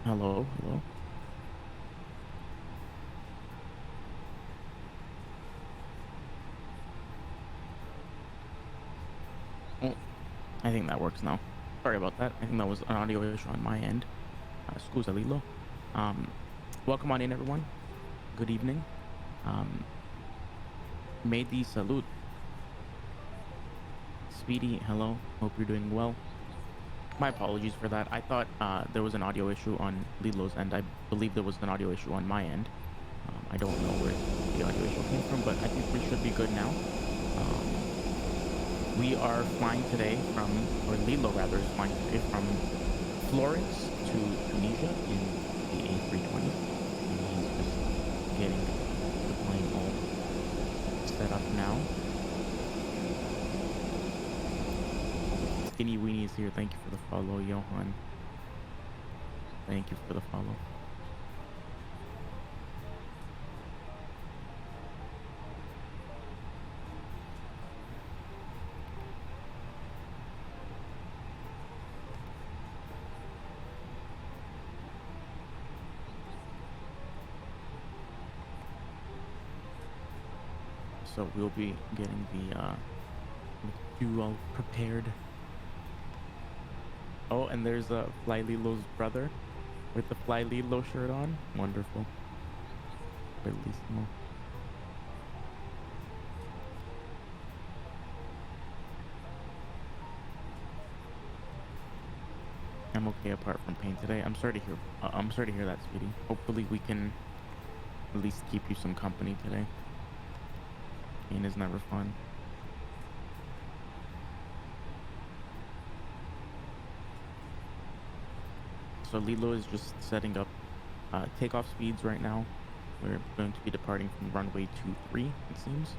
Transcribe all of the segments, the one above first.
Hello, hello. Oh, I think that works now. Sorry about that. I think that was an audio issue on my end. Scusa Lilo. Um, Welcome on in, everyone. Good evening. Um, Medi salute. Speedy, hello. Hope you're doing well. My apologies for that. I thought there was an audio issue on Lilo's end. I believe there was an audio issue on my end. I don't know where the audio issue came from, but I think we should be good now. We are flying today from, or Lilo rather is flying today from Florence to Tunisia in the A320. And he's just getting the plane all set up now. Skinny Weenie is here. Thank you for the follow, Johan. Thank you for the follow. So we'll be getting the queue all prepared. Oh, and there's flyLILLO's brother with the flyLILLO shirt on. Wonderful. Bellissimo. I'm okay apart from pain today. I'm sorry to hear. I'm sorry to hear that, Speedy. Hopefully we can at least keep you some company today. Pain is never fun. So Lilo is just setting up takeoff speeds right now. We're going to be departing from runway 23, it seems.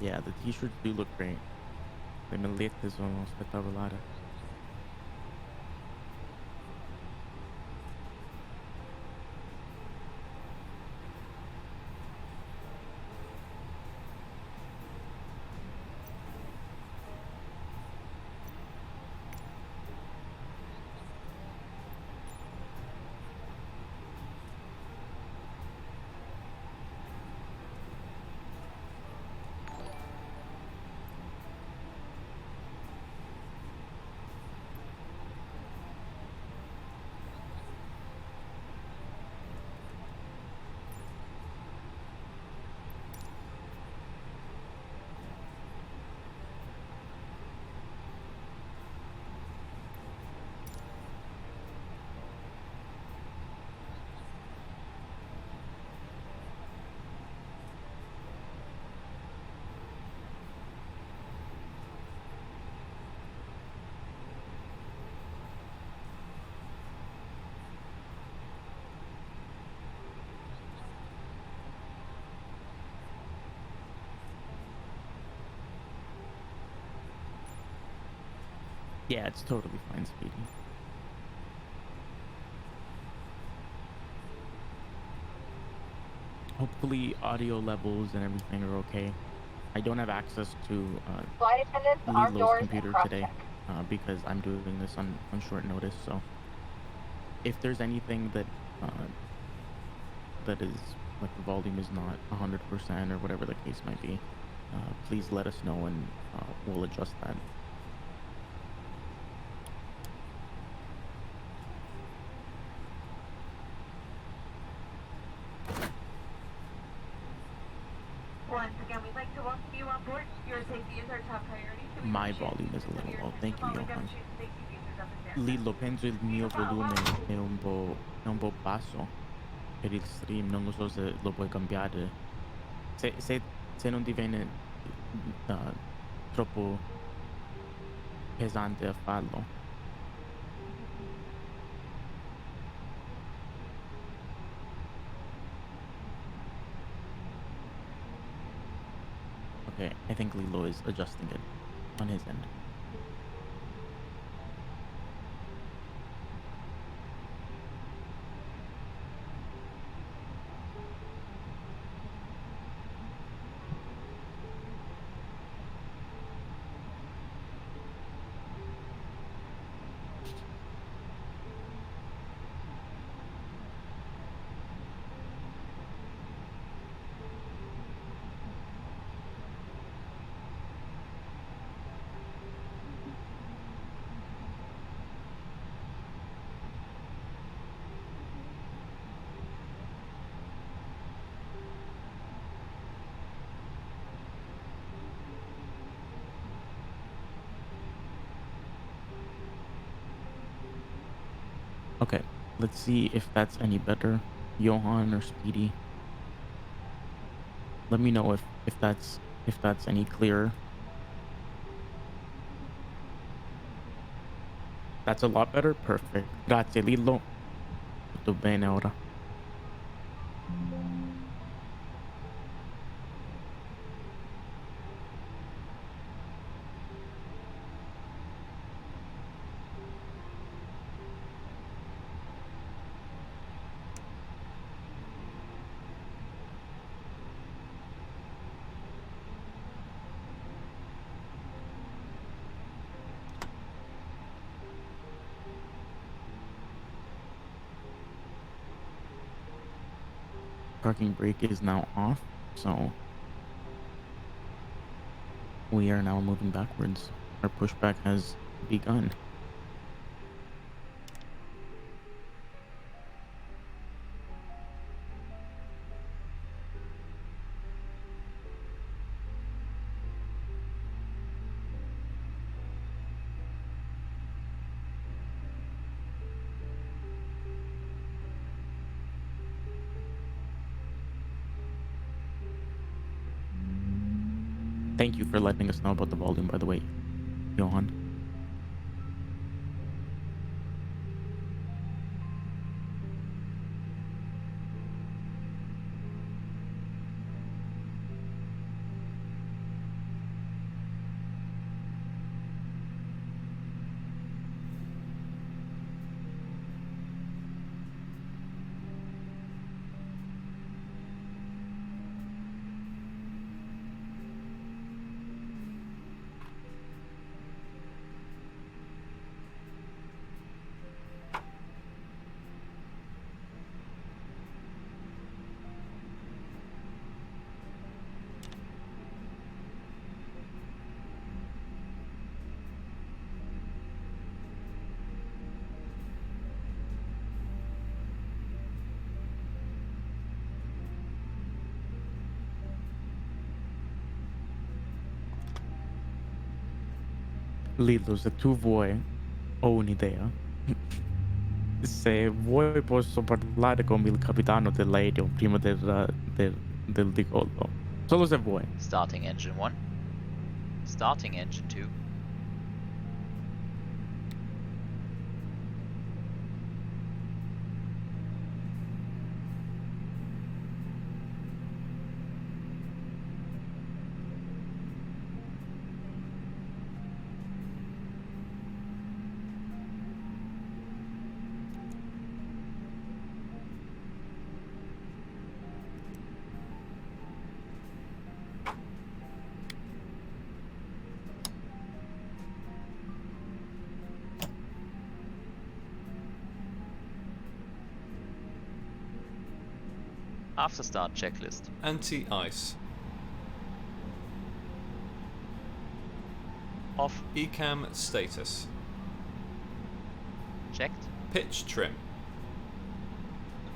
Yeah, the t-shirts do look great. Le magliette sono spettacolari. Yeah, it's totally fine, Speedy. Hopefully audio levels and everything are okay. I don't have access to Flight attendants, arm Lilo's doors, and computer cross today check. because I'm doing this on short notice. So if there's anything that that is like the volume is not 100% or whatever the case might be, please let us know and we'll adjust that. Once again, we'd like to welcome you on board. Your safety is our top priority. My volume is a little low. Thank you, Johan. Lilo, penso il mio volume è un po' basso per il stream. Non lo so se lo puoi cambiare. Se non diviene uh, troppo pesante a farlo. Okay, I think Lilo is adjusting it on his end. Okay, let's see if that's any better. Johan or Speedy. Let me know if that's any clearer. That's a lot better? Perfect. Grazie, Lillo. Tutto bene ora. Parking brake is now off, so we are now moving backwards. Our pushback has begun. Thank you for letting us know about the volume, by the way, Johan. Lillo, se tu vuoi, ho un'idea. Se vuoi posso parlare con il capitano dell'aereo prima del decollo. Solo se vuoi. Starting engine 1. Starting engine 2. After start checklist. Anti-ice. Off. ECAM status. Checked. Pitch trim.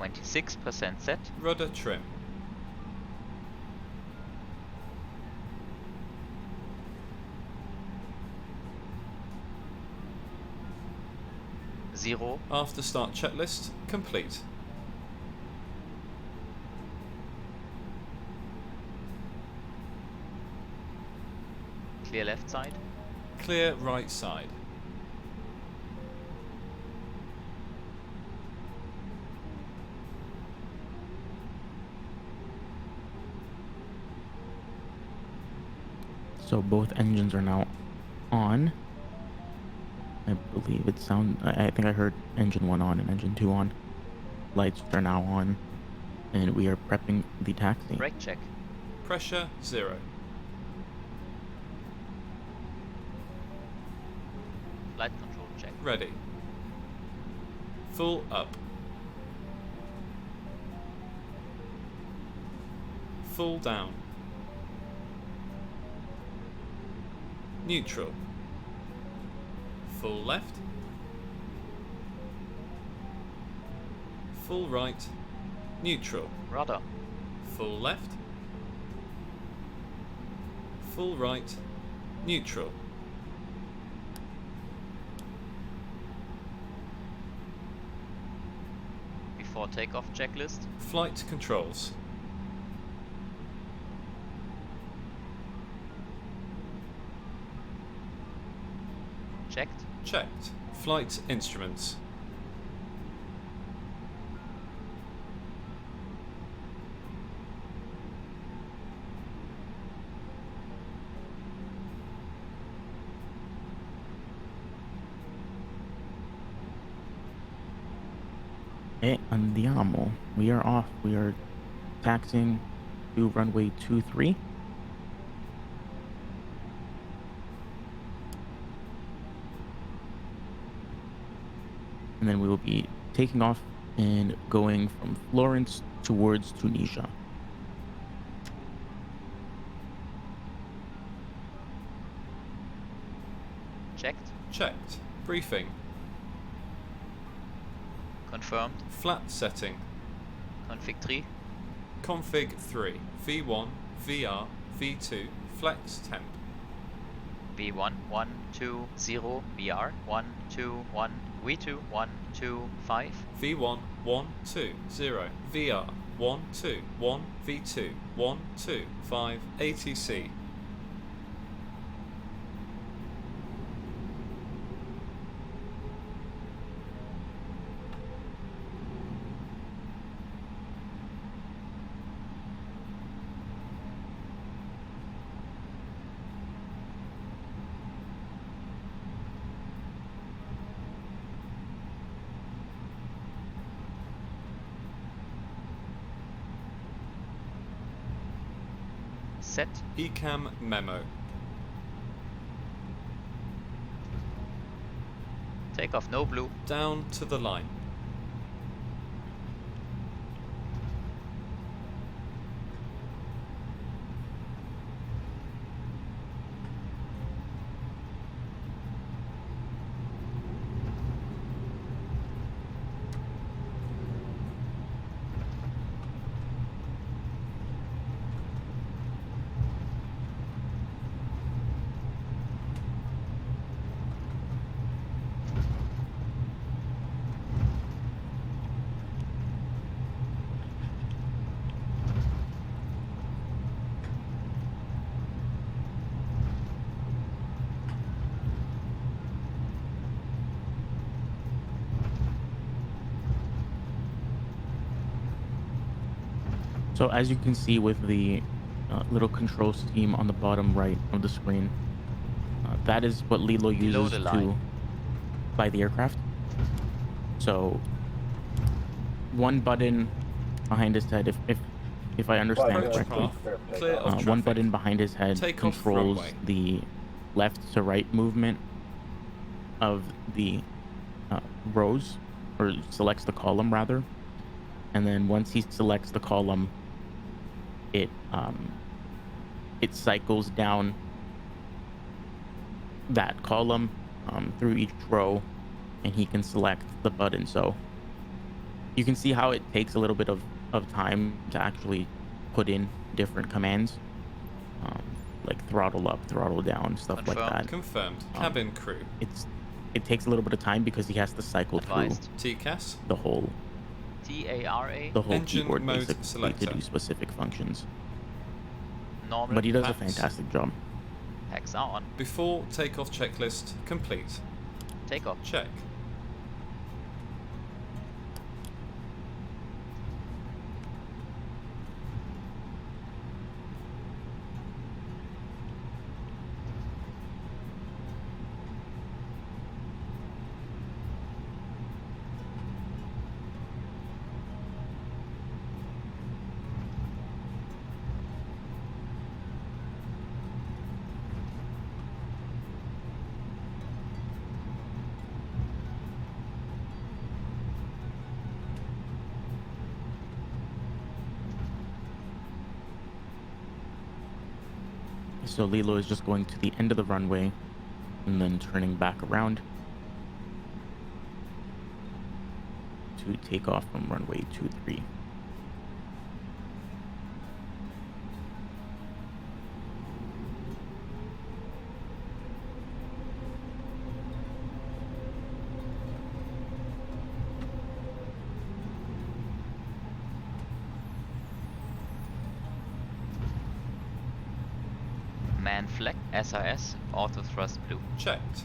26% set. Rudder trim. Zero. After start checklist complete. Clear left side. Clear right side. So both engines are now on. I believe it I think I heard engine 1 on and engine 2 on. Lights are now on. And we are prepping the taxi. Brake check. Pressure 0. Flight control check. Ready. Full up. Full down. Neutral. Full left. Full right. Neutral. Rudder. Full left. Full right. Neutral. before takeoff checklist. Flight controls. Checked. Checked. Flight instruments. E andiamo. We are off. We are taxiing to runway 23. And then we will be taking off and going from Florence towards Tunisia. Checked. Checked. Briefing. Confirmed. Flat setting. Config 3. Config 3. V1, VR, V2, flex temp. V1 1 2 0 VR 1 2 1 V2 1 2 5. V1, 1, 2, 0. VR, 1, 2, 1, V2, 1, 2, 5, ATC. Set. ECAM memo. Takeoff no blue. Down to the line. So as you can see with the little control scheme on the bottom right of the screen, that is what LILLO uses the to line. fly the aircraft. So one button behind his head, if I understand Approach correctly, path. Clear of traffic. one button behind his head Take off controls runway. the left to right movement of the rows, or selects the column rather. And then once he selects the column, it cycles down that column through each row, and he can select the button. So you can see how it takes a little bit of time to actually put in different commands, like throttle up, throttle down, stuff like Confirmed. that. Confirmed. Cabin crew. It takes a little bit of time because he has to cycle Advised. TCAS. through TARA. the whole Engine keyboard mode basically selector. to do specific functions. Normal. But he does a Pass. fantastic job. Packs are on. Before takeoff checklist complete. Takeoff. Check. So LILLO is just going to the end of the runway and then turning back around to take off from runway 23. Man flag, SRS, auto thrust blue. Checked.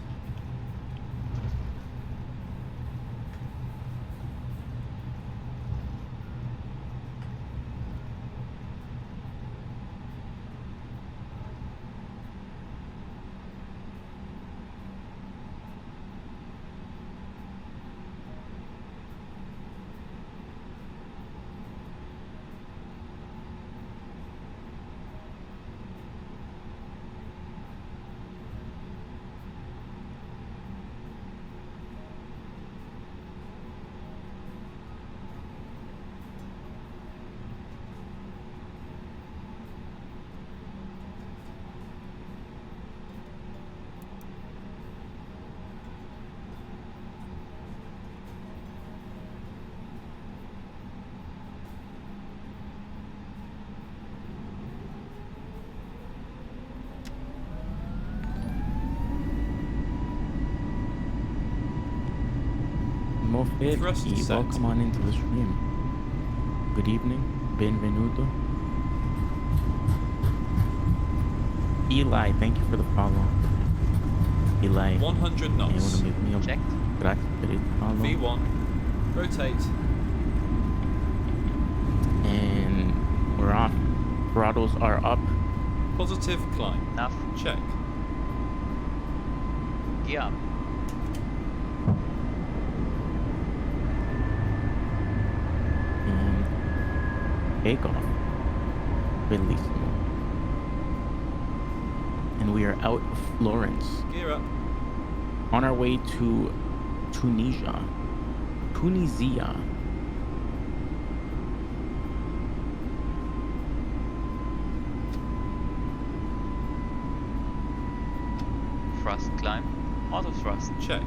Thrust set. Welcome on into the stream. Good evening. Benvenuto. Eli, thank you for the follow. Eli. 100 knots. Checked. Grazie per il follow. V1. Rotate. And we're off. Throttles are up. Positive climb. Enough. Check. Gear up. And takeoff. Bellissimo. And we are out of Florence. Gear up. On our way to Tunisia. Thrust climb. Auto thrust. Check.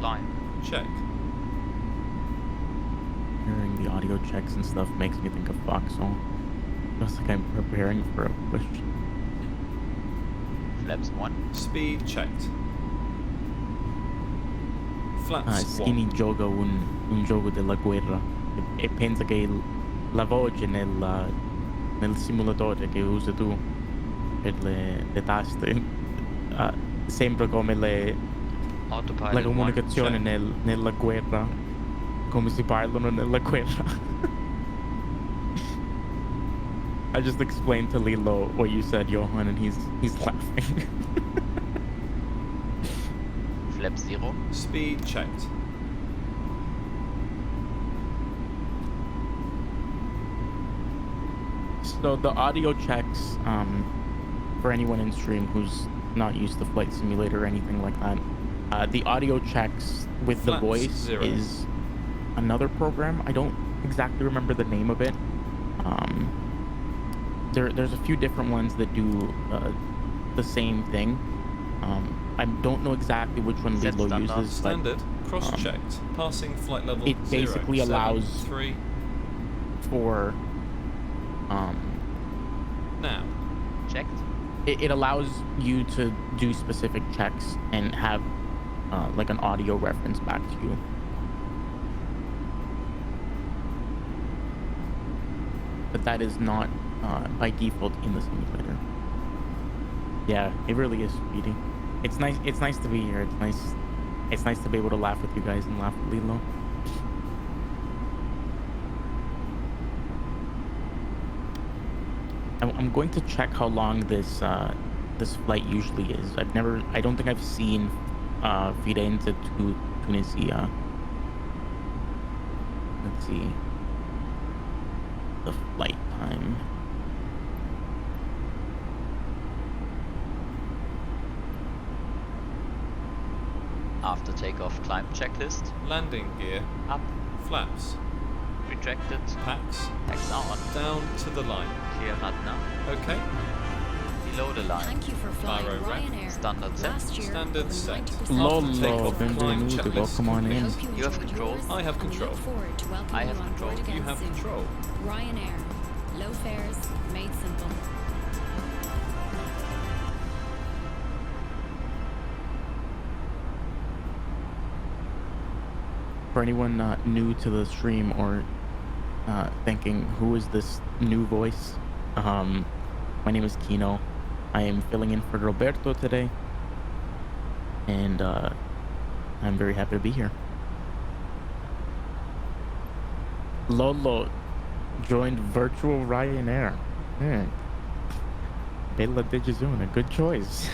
Climb. Check. Hearing the audio checks and stuff makes me think of Foxhole. Just like I'm preparing for a push. Flaps 1. Speed checked. Flaps Skinny 1. gioca un gioco della guerra e pensa che la voce nel simulatore che usi tu per le taste sembra come la Autopilot 1. comunicazione nella guerra, come si parlano nella guerra. I just explained to Lilo what you said, Johan, and he's laughing. Flap 0. Speed checked. So the audio checks, for anyone in stream who's not used to Flight Simulator or anything like that, the audio checks with the Flaps voice 0. is another program. I don't exactly remember the name of it. There's a few different ones that do the same thing. I don't know exactly which one Set Lilo standard. uses, but Standard. Cross-checked. Passing flight level it 0, basically 7, allows 3. for Now. Checked. it allows you to do specific checks and have like an audio reference back to you. But that is not by default in the simulator. Yeah, it really is speedy. It's nice to be here. It's nice to be able to laugh with you guys and laugh with Lilo. I'm going to check how long this flight usually is. I don't think I've seen Firenze to Tunisia. Let's see the flight time. After takeoff climb checklist. Landing gear. Up. Flaps. Retracted. Packs. Packs are on. Down to the line. Clear Radna. Okay. Below the line. Thank you for flying Gyro rep. Ryanair. Standard set. Last year, Standard over set. 90% Lolo, Takeoff climb benvenuto, checklist welcome on complete. in. Hope You have enjoyed control. yours, I have and we control. look forward to welcoming I have you on control. board again You have soon. control. Ryanair. Low fares, made simple. for anyone new to the stream or thinking, who is this new voice? My name is Kino. I am filling in for Roberto today, and I'm very happy to be here. Lolo joined virtual Ryanair. Bella Digizuna, good choice.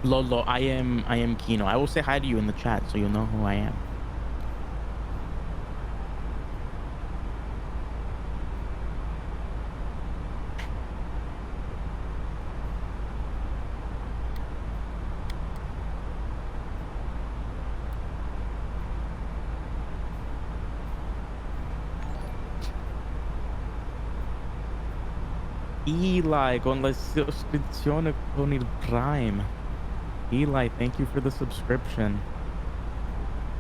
Lolo, I am Kino. I will say hi to you in the chat so you'll know who I am. Eli con la suscrizione con il Prime. Eli, thank you for the subscription.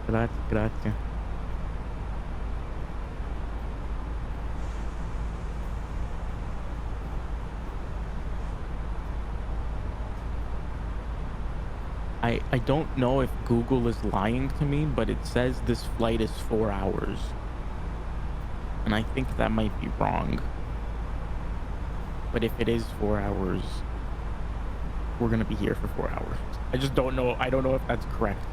Grazie, grazie. I don't know if Google is lying to me, but it says this flight is 4 hours. And I think that might be wrong. But if it is 4 hours, we're gonna be here for 4 hours. I just don't know. I don't know if that's correct.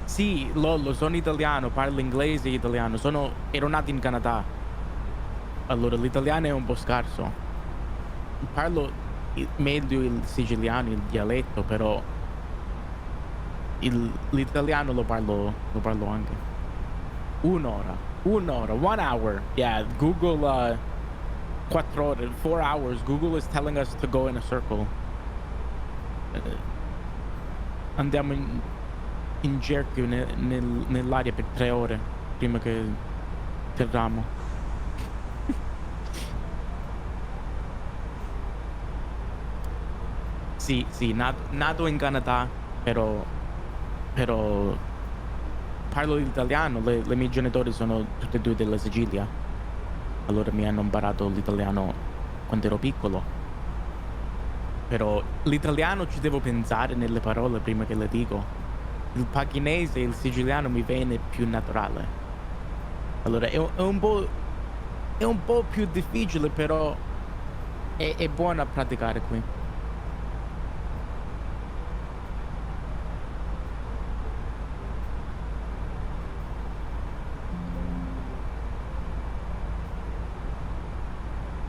Sì, Lollo, sono italiano, parlo inglese e italiano. Ero nato in Canada. Allora, l'italiano è un po' scarso. Parlo meglio il siciliano, il dialetto, però l'italiano lo parlo anche. Un'ora, 1 hour. Yeah, Google 4 ore, 4 hours. Google is telling us to go in a circle. Andiamo in cerchio nell'aria per 3 ore prima che atterriamo. Sì, nato in Canada, però parlo l'italiano. Le miei genitori sono tutti e due della Sicilia, allora mi hanno imparato l'italiano quando ero piccolo, però l'italiano ci devo pensare nelle parole prima che le dico. Il paghinese e il siciliano mi viene più naturale, allora è un po' più difficile, però è buono a praticare qui.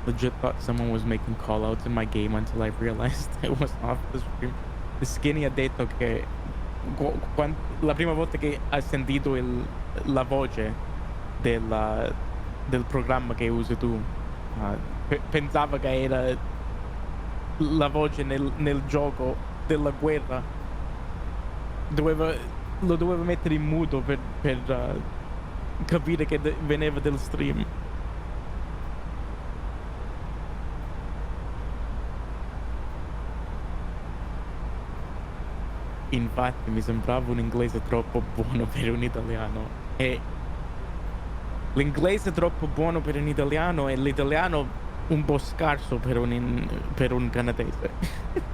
Legit thought someone was making callouts in my game until I realized it was off the stream. The Skinny ha detto che la prima volta che ha sentito la voce del programma che usi tu, pensava che era la voce nel gioco della guerra. Lo doveva mettere in muto per capire che veniva del stream. Infatti mi sembrava un inglese troppo buono per un italiano, e l'inglese troppo buono per un italiano e l'italiano un po' scarso per un canadese.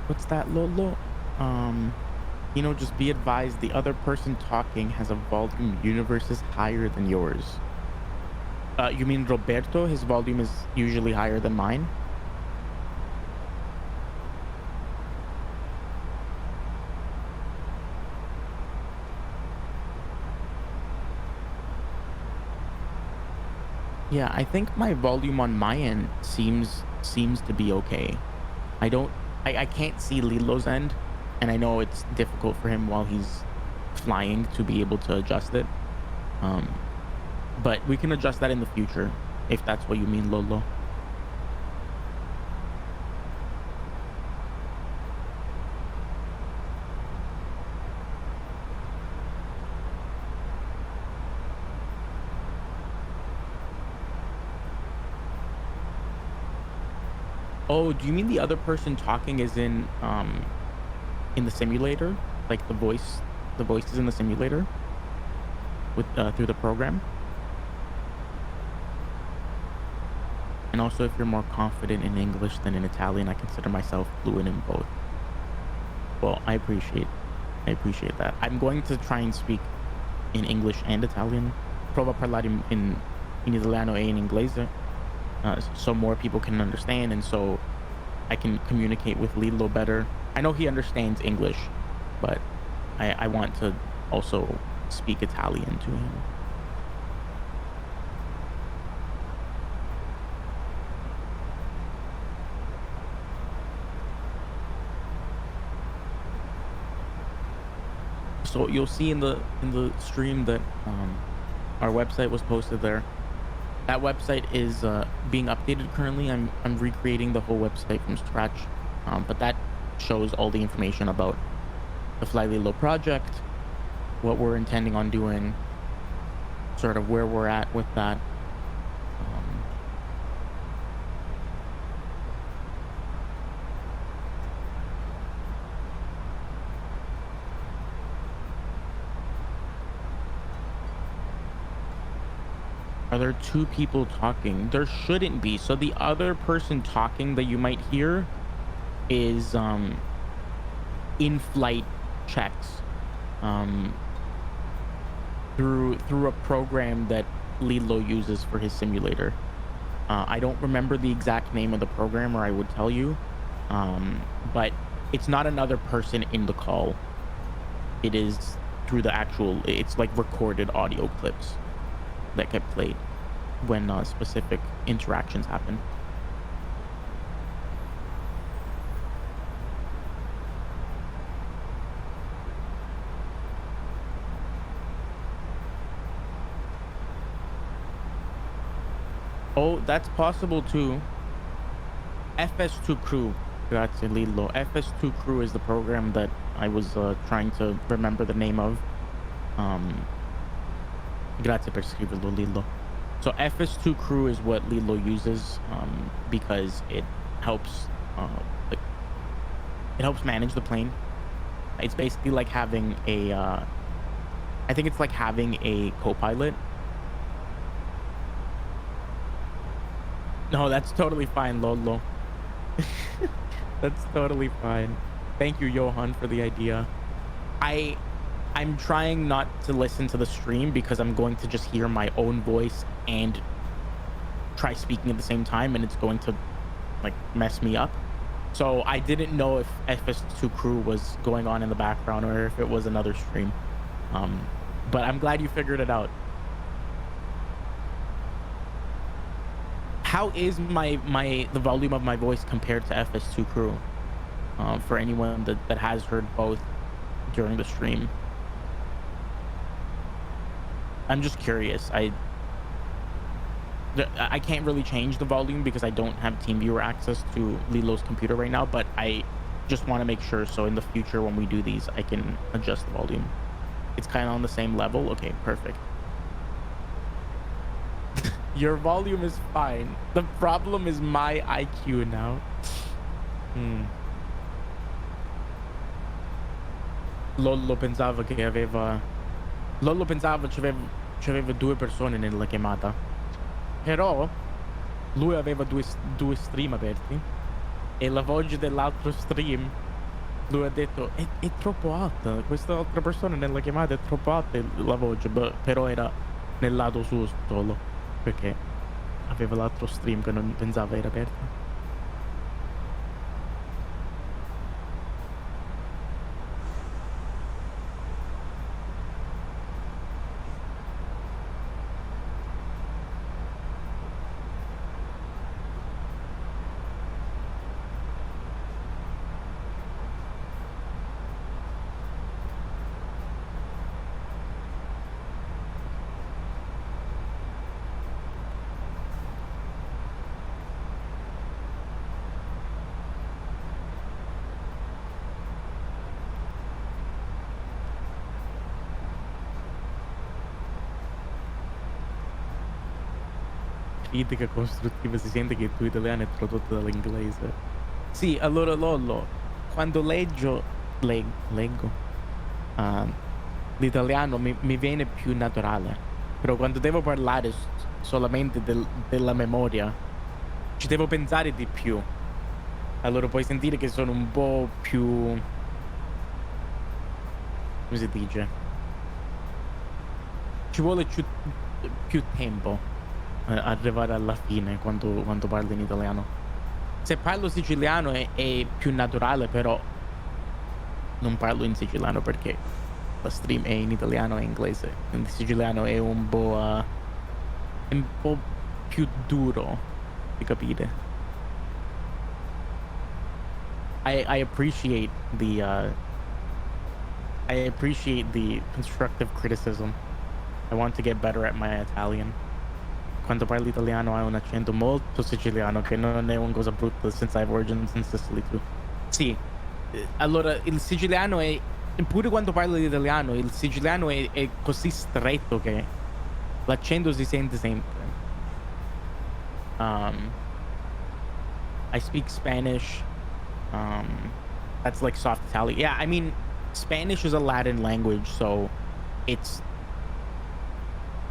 What's that, Lolo? Just be advised the other person talking has a volume universe is higher than yours. You mean Roberto? His volume is usually higher than mine? Yeah, I think my volume on my end seems to be okay. I can't see Lilo's end, and I know it's difficult for him while he's flying to be able to adjust it. Um, but we can adjust that in the future if that's what you mean, Lolo. Oh, do you mean the other person talking is in the simulator? Like the voice is in the simulator with through the program? And also, if you're more confident in English than in Italian, I consider myself fluent in both. Well, I appreciate that. I'm going to try and speak in English and Italian. Provo a parlare in italiano e in inglese, so more people can understand, and so I can communicate with Lilo better. I know he understands English, but I want to also speak Italian to him. So you'll see in the stream that our website was posted there. That website is being updated currently. I'm recreating the whole website from scratch, but that shows all the information about the flyLILLO project, what we're intending on doing, sort of where we're at with that. Um, Are there two people talking? There shouldn't be. So the other person talking that you might hear is in-flight checks um, through a program that Lilo uses for his simulator. I don't remember the exact name of the program, or I would tell you. But it's not another person in the call. It is through the actual. It's like recorded audio clips that get played when specific interactions happen. Oh, that's possible too. FS2 Crew. Grazie Lillo. FS2 Crew is the program that I was trying to remember the name of. Grazie per scriverlo, Lillo. So FS2 Crew is what Lilo uses because it helps like it helps manage the plane. It's basically like having a I think it's like having a co-pilot. No, that's totally fine, Lolo. That's totally fine. Thank you, Johan, for the idea. I'm trying not to listen to the stream because I'm going to just hear my own voice and try speaking at the same time, and it's going to like mess me up. So I didn't know if FS2 Crew was going on in the background or if it was another stream. But I'm glad you figured it out. How is the volume of my voice compared to FS2 Crew? For anyone that has heard both during the stream. I'm just curious. I can't really change the volume because I don't have TeamViewer access to Lilo's computer right now, but I just want to make sure so in the future when we do these, I can adjust the volume. It's kind of on the same level. Okay, perfect. Your volume is fine. The problem is my IQ now. Lollo pensava che aveva c'aveva due persone nella chiamata, però lui aveva due stream aperti e la voce dell'altro stream lui ha detto: È troppo alta, questa altra persona nella chiamata è troppo alta la voce", però era nel lato suo solo, perché aveva l'altro stream che non pensava era aperto. Critica costruttiva, si sente che il tuo italiano è tradotto dall'inglese. Sì, allora Lollo, quando leggo, uhm, l'italiano mi viene più naturale, però quando devo parlare solamente della memoria, ci devo pensare di più. Allora puoi sentire che sono un po' più, come si dice, ci vuole più tempo a arrivare alla fine quando parlo in italiano. Se parlo siciliano è più naturale, però non parlo in siciliano perché la stream è in italiano e inglese. In siciliano è un po' più duro di capire. I appreciate the constructive criticism. I want to get better at my Italian. Quando parli italiano hai un accento molto siciliano che non è una cosa brutta since I have origins in Sicily too. Sì, allora il siciliano è, pure quando parlo di italiano, il siciliano è così stretto che l'accento si sente sempre. Um, I speak Spanish. Um, that's like soft Italian. Yeah, I mean, Spanish is a Latin language, so it's,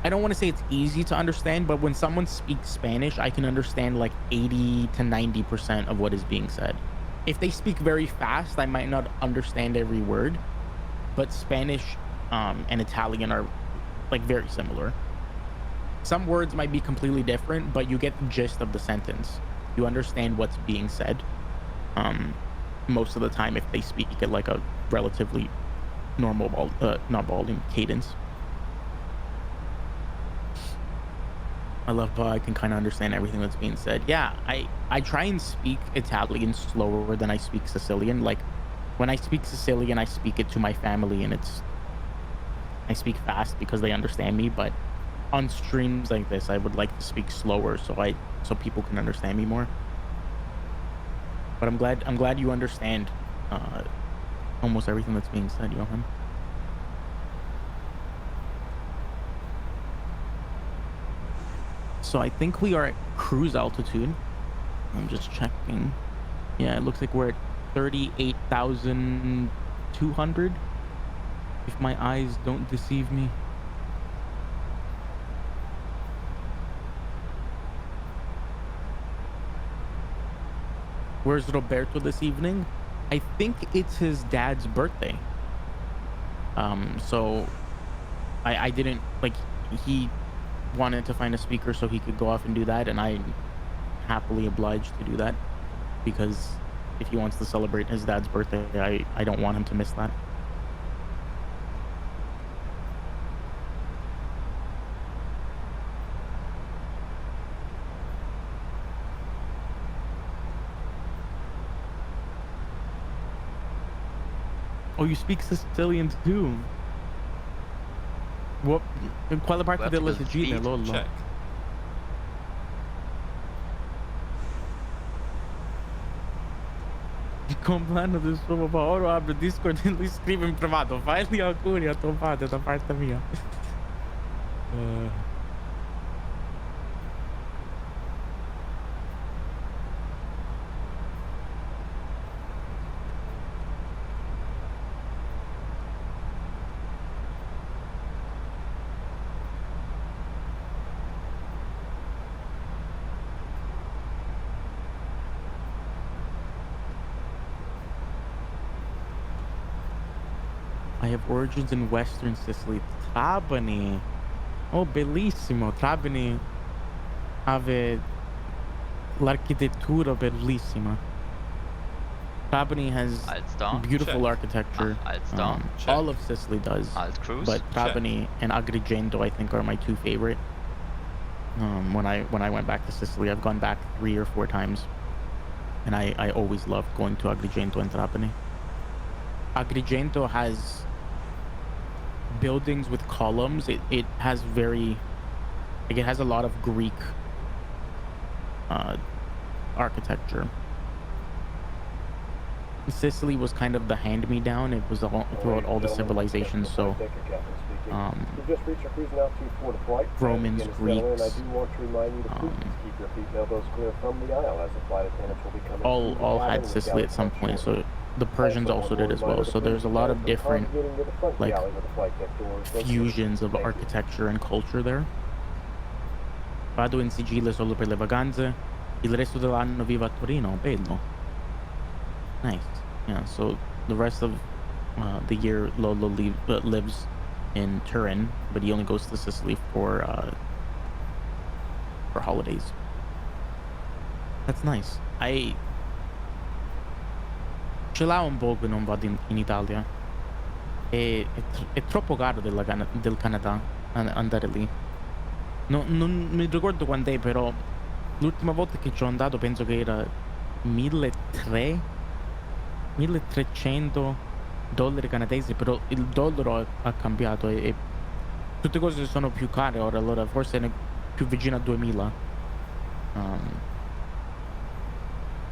I don't want to say it's easy to understand, but when someone speaks Spanish, I can understand like 80 to 90% of what is being said. If they speak very fast, I might not understand every word, but Spanish and Italian are like very similar. Some words might be completely different, but you get the gist of the sentence. You understand what's being said. Most of the time if they speak at like a relatively normal not balding cadence. I love how I can kind of understand everything that's being said. Yeah, I try and speak Italian slower than I speak Sicilian. Like when I speak Sicilian, I speak it to my family and I speak fast because they understand me, but on streams like this, I would like to speak slower so people can understand me more. But I'm glad you understand almost everything that's being said, Johan. So I think we are at cruise altitude. I'm just checking. Yeah, it looks like we're at 38,200. If my eyes don't deceive me. Where's Roberto this evening? I think it's his dad's birthday. So I didn't like, he wanted to find a speaker so he could go off and do that, and I happily obliged to do that because if he wants to celebrate his dad's birthday, I don't want him to miss that. Oh, you speak Sicilian too? What? In quale parte Vertical della Sicilia, speed Lollo? Check. Il compleanno del suo papà. Ora apre Discord e lui scrive in privato: fai gli auguri a tuo padre da parte mia. I have origins in Western Sicily. Trapani. Oh, bellissimo. Trapani ave l'architettura bellissima. Trapani has Altstar. beautiful Check. architecture. Altstar. Check. All of Sicily does, Alt Cruise. but Trapani and Agrigento I think are my two favorite. When I went back to Sicily, I've gone back 3 or 4 times, and I always loved going to Agrigento and Trapani. Agrigento has buildings with columns. It has very, like, it has a lot of Greek architecture. Sicily was kind of the hand-me-down. It was all throughout all the civilizations. So Romans, Greeks, all had Sicily at some point. So the Persians also did as well. So there's a lot of different, like, fusions of architecture and culture there. Vado in Sicilia solo per le vacanze. Il resto dell'anno vivo a Torino. Bello. Nice. Yeah, so the rest of the year Lolo lives in Turin, but he only goes to Sicily for holidays. That's nice. Ce l'ha un po' che non vado in Italia. È troppo caro del Canada andare lì. Non mi ricordo quant'è, però l'ultima volta che ci ho andato penso che era 1.300 dollari canadesi, però il dollaro ha cambiato e tutte cose sono più care ora, allora forse è più vicino a 2000.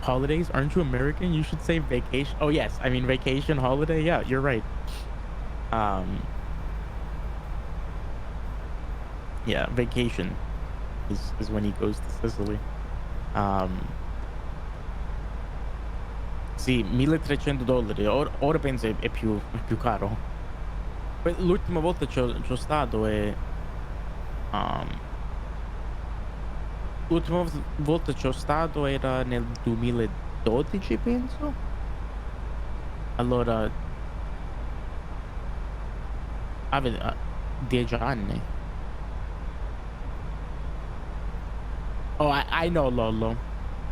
Holidays? Aren't you American? You should say vacation. Oh yes, I mean vacation, holiday. Yeah, you're right. Yeah, vacation is when he goes to Sicily. Sì, 1.300 dollari. Ora penso è più caro. L'ultima volta c'ho stato e l'ultima volta c'ho stato era nel 2012 penso. Allora 10 anni. Oh, I know, Lolo.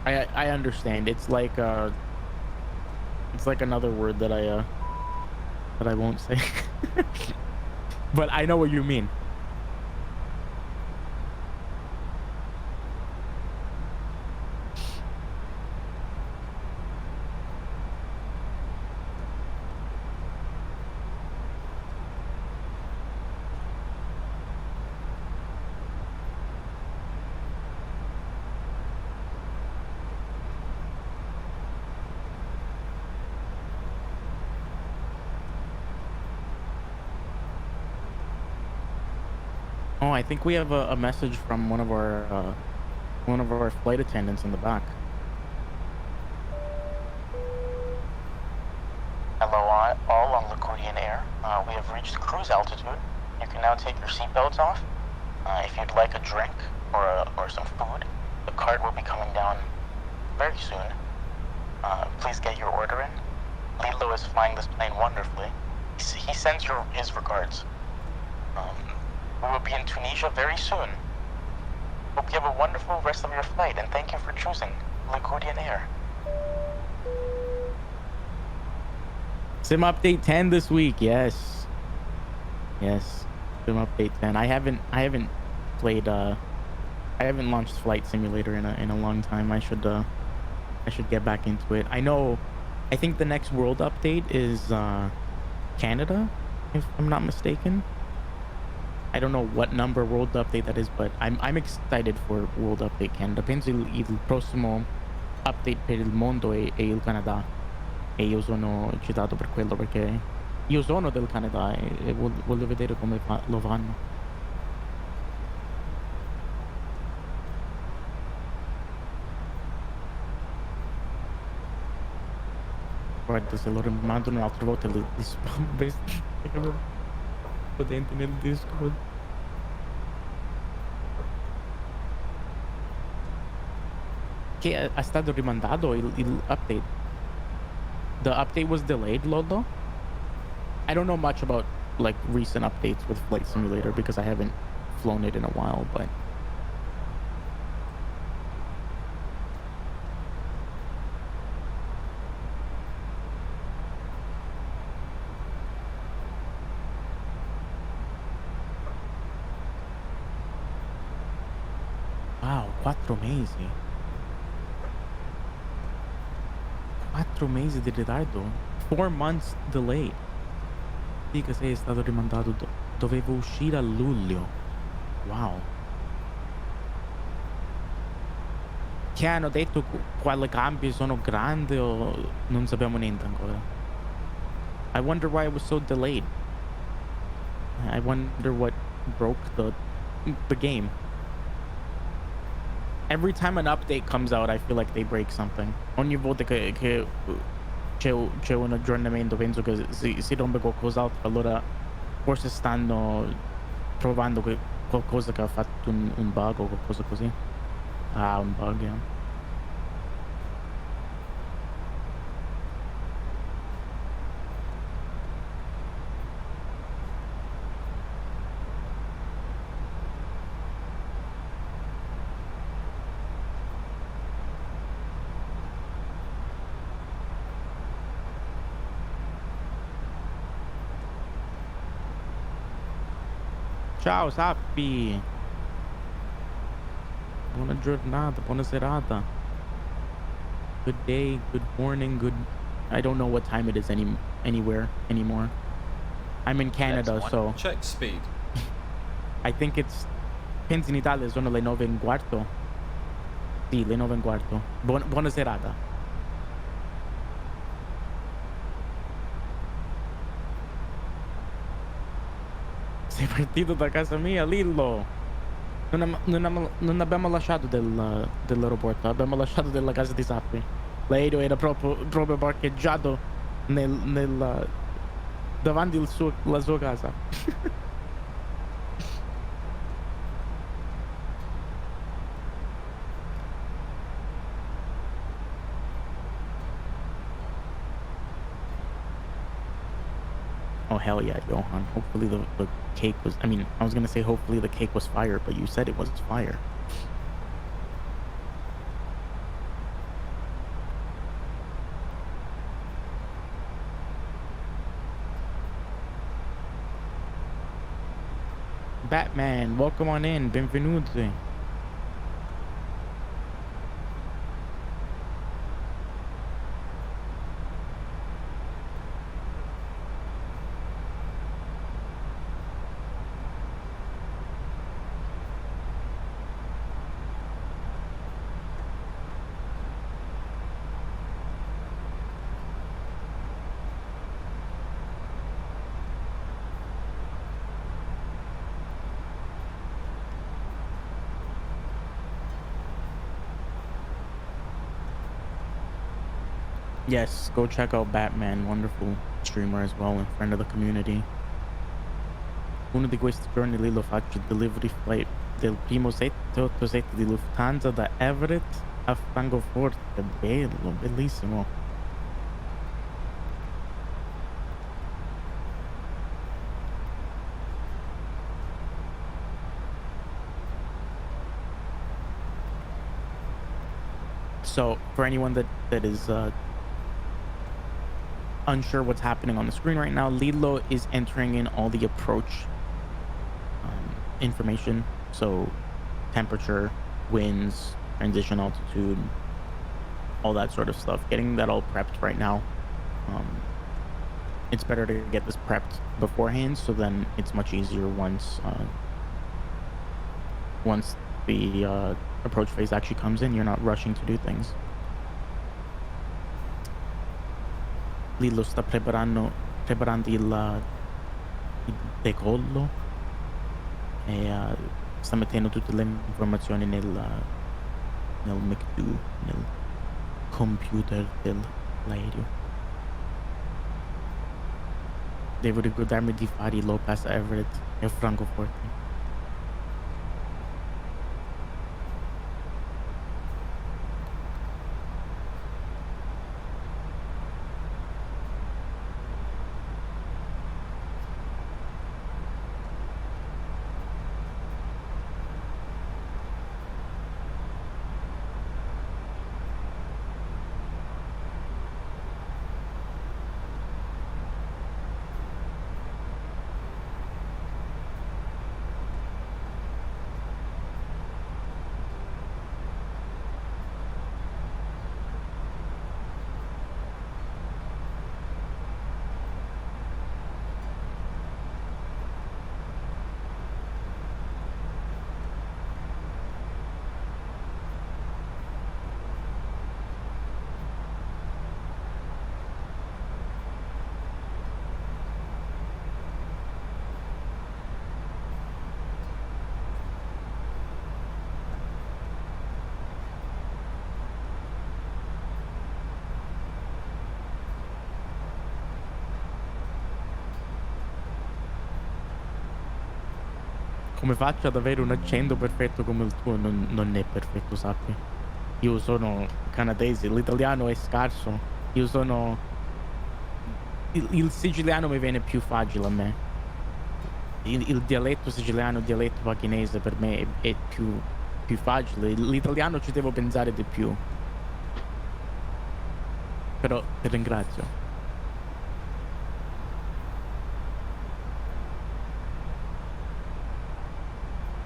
I understand. It's like another word that I won't say. But I know what you mean. Oh, I think we have a message from one of our flight attendants in the back. Hello all on LIRQ-DTTA Air. We have reached cruise altitude. You can now take your seatbelts off. If you'd like a drink or some food, the cart will be coming down very soon. Please get your order in. LILLO is flying this plane wonderfully. He sends his regards. We will be in Tunisia very soon. Hope you have a wonderful rest of your flight, and thank you for choosing LIRQ-DTTA Air. Sim update 10 this week. Yes. Sim update 10. I haven't played I haven't launched Flight Simulator in a long time. I should get back into it. I think the next world update is Canada, if I'm not mistaken. I don't know what number world update that is, but I'm excited for world update Canada. Penso il prossimo update per il mondo è il Canada. E io sono eccitato per quello perché io sono del Canada e voglio vedere come lo fanno. Guarda, se lo rimandano un'altra volta li spam potenti nel Discord. Che è stato rimandato il update. The update was delayed, Lolo? I don't know much about like recent updates with Flight Simulator because I haven't flown it in a while, but wow, 4 mesi. 4 mesi di ritardo. 4 months delayed. Dica se è stato rimandato. Dovevo uscire a luglio. Wow. Che hanno detto quali cambi sono grandi o non sappiamo niente ancora. I wonder why it was so delayed. I wonder what broke the game. Every time an update comes out, I feel like they break something. Ogni volta che c'è un aggiornamento, penso che si rompe qualcos'altro, allora forse stanno provando qualcosa che ha fatto un bug o qualcosa così. Ah, un bug, yeah. Ciao Sappi, buona giornata, buona serata. Good day, good morning, good. I don't know what time it is anywhere anymore. I'm in Canada, X1. so Check speed. I think it's. Penso in Italia sono le 9:15. Sì, le 9:15. Buona serata. Sei partito da casa mia, Lillo. Non abbiamo lasciato dell'aeroporto, abbiamo lasciato della casa di Sappi. L'aereo era proprio parcheggiato davanti la sua casa. Oh, hell yeah, Johan. Hopefully the cake was... I mean, I was going to say hopefully the cake was fire, but you said it was fire. Batman, welcome on in. Benvenuti. Yes, go check out Batman, wonderful streamer as well and friend of the community. Uno di questi giorni lì lo faccio il delivery flight del primo 787 di Lufthansa da Everett a Francoforte. Bello, bellissimo. So for anyone that is unsure what's happening on the screen right now, LILLO is entering in all the approach information. So temperature, winds, transition altitude, all that sort of stuff. Getting that all prepped right now. It's better to get this prepped beforehand, so then it's much easier once the approach phase actually comes in. You're not rushing to do things. Lillo sta preparando il decollo e sta mettendo tutte le informazioni nel McDo, nel computer dell'aereo. Devo ricordarmi di fare il Lopez Everett e Francoforte. come faccio ad avere un accento perfetto come il tuo? Non è perfetto, sappi. Io sono canadese, l'italiano è scarso. Io sono il siciliano mi viene più facile a me. Il dialetto siciliano, il dialetto pachinese per me è più facile. L'italiano ci devo pensare di più, però ti ringrazio.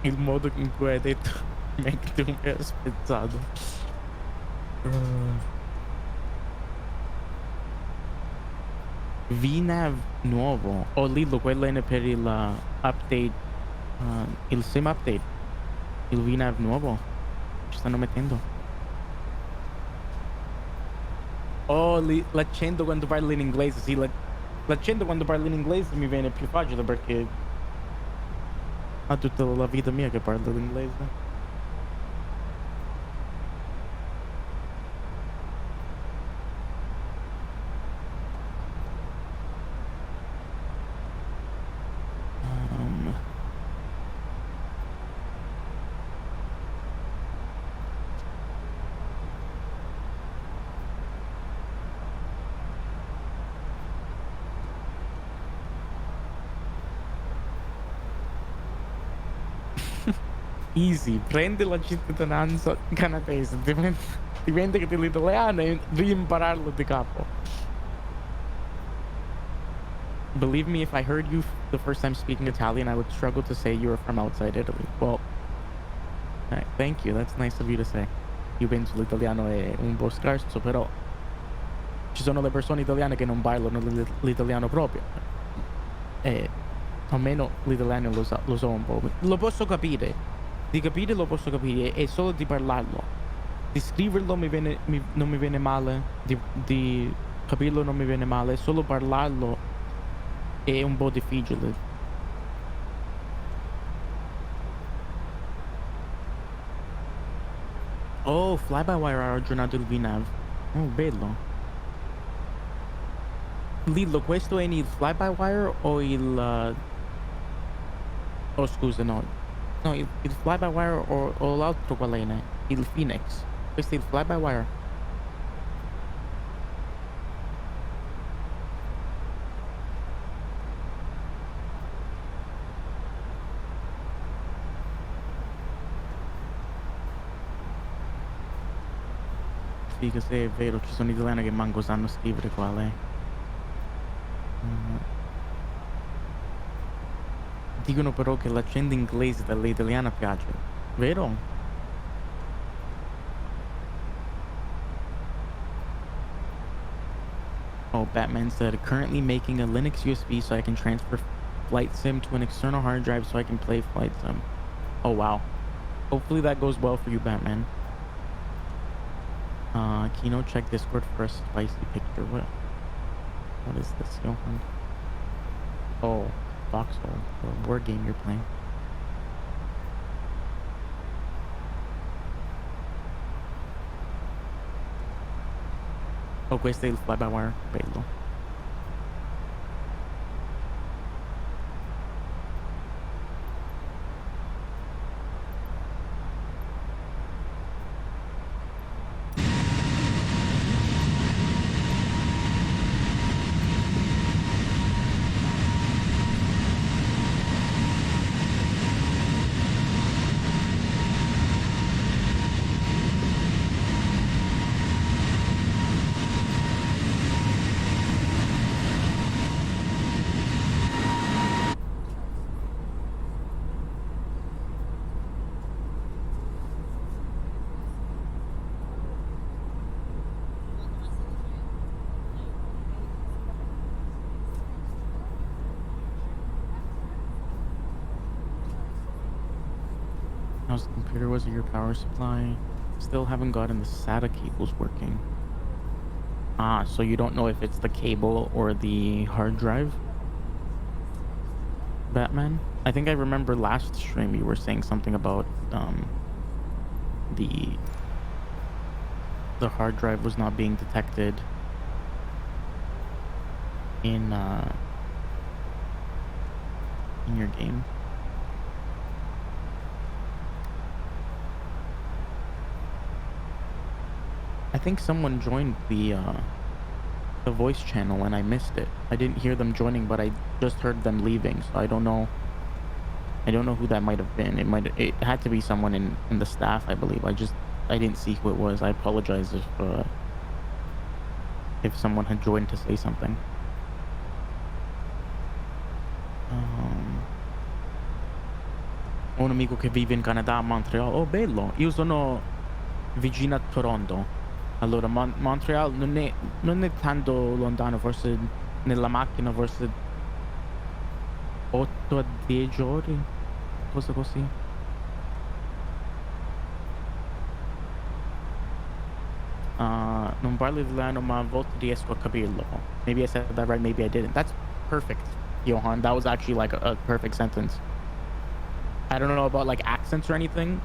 Il modo in cui hai detto Mac tu mi ha spezzato. VNAV nuovo. Oh Lillo, quello è per il update, il sim update. Il VNAV nuovo. Ci stanno mettendo. Oh, l'accento quando parli in inglese. Sì, l'accento quando parli in inglese mi viene più facile perché ha tutta la vita mia che parlo l'inglese. Um, Easy, prendi la cittadinanza canadese, dimenticati l'italiano e riimpararlo di capo. Believe me, if I heard you the first time speaking Italian, I would struggle to say you were from outside Italy. Well, thank you, that's nice of you to say. Io penso l'italiano è un po' scarso, però ci sono le persone italiane che non parlano l'italiano proprio. E almeno l'italiano lo so un po'. Lo posso capire. Di capire lo posso capire, è solo di parlarlo. Di scriverlo non mi viene male, di capirlo non mi viene male, solo parlarlo è un po' difficile. Oh, Fly-by-Wire ha aggiornato il VNAV. Oh, bello. Lillo, questo è il Fly-by-Wire o il... Oh, scusa, no. No, il Fly-by-Wire o l'altro qual è? Il Phoenix. Questo è il Fly-by-Wire. Sì, che se è vero, ci sono italiani che manco sanno scrivere qual è. Dicono però che l'accento inglese dell'italiana piace. Vero? Oh, Batman said, currently making a Linux USB so I can transfer Flight Sim to an external hard drive so I can play Flight Sim. Oh, wow. Hopefully that goes well for you, Batman. Kino, check Discord for a spicy picture. What is this, Johan? Oh, Foxhole, the word game you're playing. Oh, questo è il fly-by-wire. Bello. How's the computer? Was it your power supply? Still haven't gotten the SATA cables working. Ah, so you don't know if it's the cable or the hard drive? Batman? I think I remember last stream you were saying something about the hard drive was not being detected in your game. I think someone joined the voice channel and I missed it. I didn't hear them joining, but I just heard them leaving, so I don't know. I don't know who that might have been. It had to be someone in the staff, I believe. I didn't see who it was. I apologize if someone had joined to say something. Ho un amico che vive in Canada, a Montreal. Oh, bello. Io sono vicino a Toronto. Allora, Montreal non è tanto lontano, forse nella macchina, forse 8 a 10 ore, cosa così. Non parlo italiano, ma a volte riesco a capirlo. Maybe I said that right, maybe I didn't. That's perfect, Johan. That was actually like a perfect sentence. I don't know about like accents or anything.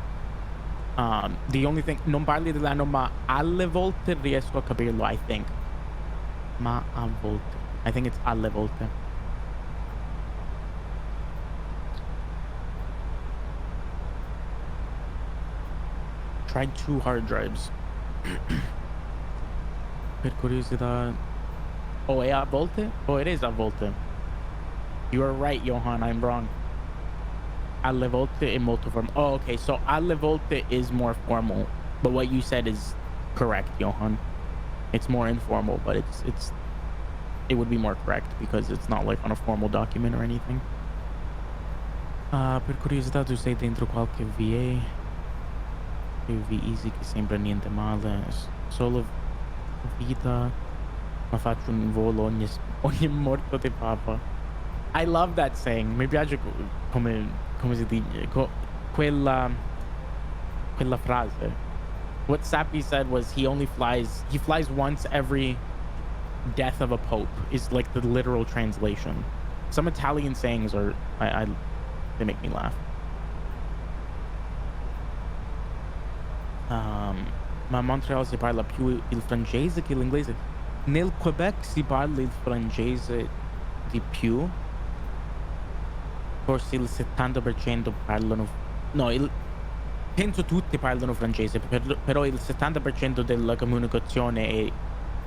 The only thing, non parli italiano, ma alle volte riesco a capirlo, I think. Ma a volte. I think it's alle volte. Tried 2 hard drives. Per curiosità. Oh, è a volte? Oh, it is a volte. You are right, Johan. I'm wrong. Alle volte è molto formal. Oh, okay. So alle volte is more formal, but what you said is correct, Johan. It's more informal, but it would be more correct because it's not like on a formal document or anything. Per curiosità, tu sei dentro qualche VA? V easy che sembra niente male. Solo vita, ma faccio un volo ogni morto di papa. I love that saying. Mi piace come si dice quella frase. What Sappi said was he flies once every death of a pope is like the literal translation. Some Italian sayings are they make me laugh. Ma a Montreal si parla più il francese che l'inglese. Nel Quebec si parla il francese di più. Forse il 70% parlano. No, penso tutti parlano francese, però il 70% della comunicazione è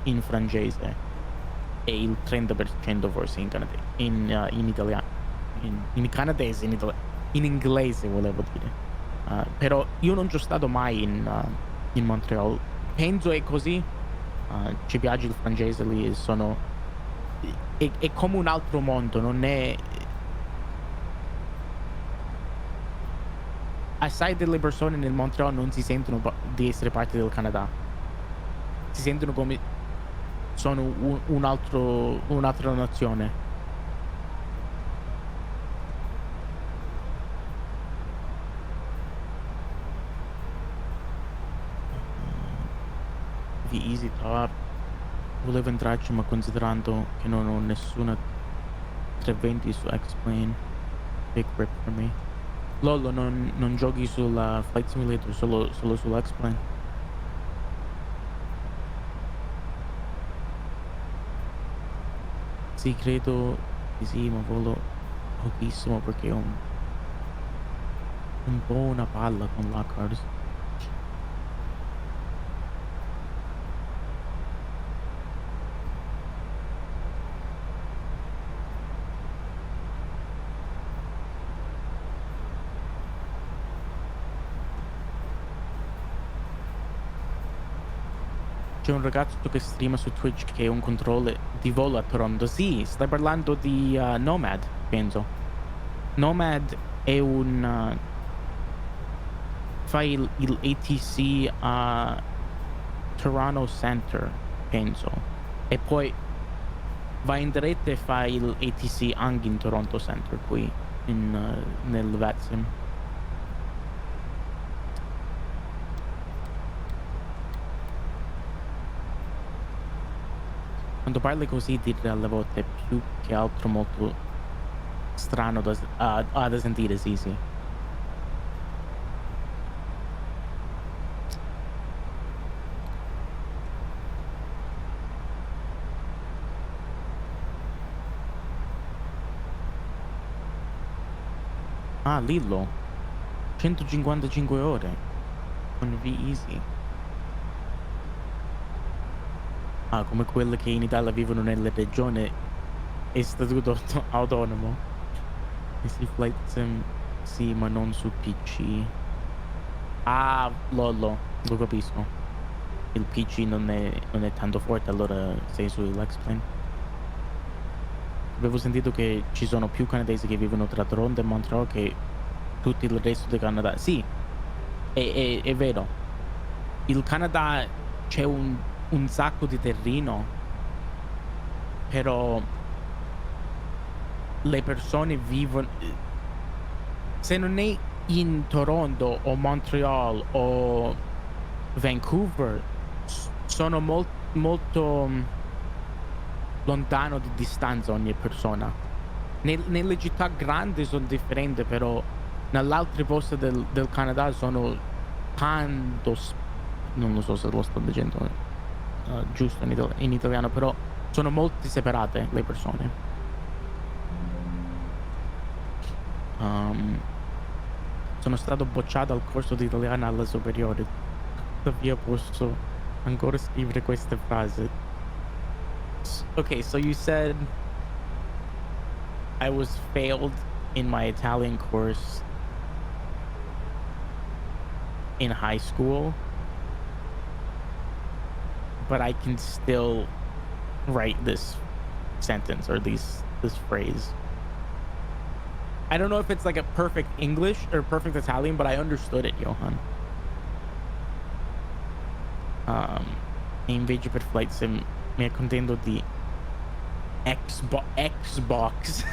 in francese e il 30% forse in italiano. In canadese, in inglese volevo dire. Però io non c'ho stato mai in Montreal. Penso è così. Ci piace il francese lì. È come un altro mondo. Non è. Assai delle persone nel Montreal non si sentono di essere parte del Canada. Si sentono come sono un'altra nazione. Easy top. Volevo entrarci, ma considerando che non ho nessuna 320 su X-Plane, big rip for me. Lollo, non giochi sulla Flight Simulator, solo sull'X-Plane. Sì, credo di sì, ma volo pochissimo perché ho un po' una palla con l'Accard. C'è un ragazzo che streama su Twitch che è un controller di volo a Toronto. Sì, stai parlando di Nomad, penso. Nomad è fa il ATC a Toronto Center, penso. E poi va in diretta e fa il ATC anche in Toronto Center qui nel VATSIM. Quando parli così dire alle volte è più che altro molto strano da sentire, sì. Ah, Lillo. 155 ore. Con V Easy. come quelle che in Italia vivono nelle regioni e statuto autonomo. E sì, Flight Sim sì, ma non su PC. Ah, lollo, lo capisco. Il PC non è tanto forte, allora sei sull'X-Plane. Avevo sentito che ci sono più canadesi che vivono tra Toronto e Montreal che tutto il resto del Canada. Sì, è vero. Il Canada c'è un sacco di terreno, però le persone vivono se non è in Toronto o Montreal o Vancouver, sono molto lontano di distanza ogni persona. Nelle città grandi sono differenti, però nell'altri posti del Canada sono tanto non lo so se lo sto dicendo giusto in italiano, però sono molto separate le persone. Sono stato bocciato al corso di italiano alle superiori, tuttavia posso ancora scrivere queste frasi. Okay, so you said I was failed in my Italian course in high school, but I can still write this sentence or this phrase. I don't know if it's like a perfect English or perfect Italian, but I understood it, Johan. E invece per Flight Sim mi accontento di Xbox.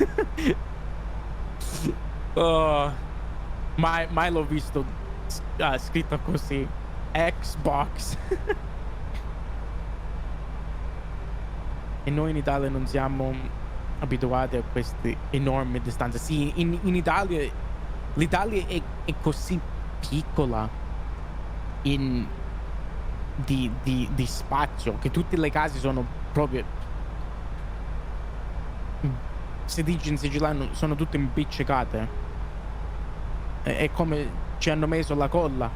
Mai l'ho visto scritto così. Xbox. E noi in Italia non siamo abituati a queste enormi distanze. Sì, in Italia l'Italia è così piccola di spazio che tutte le case sono proprio, si dice in siciliano, sono tutte impiccicate. È come ci hanno messo la colla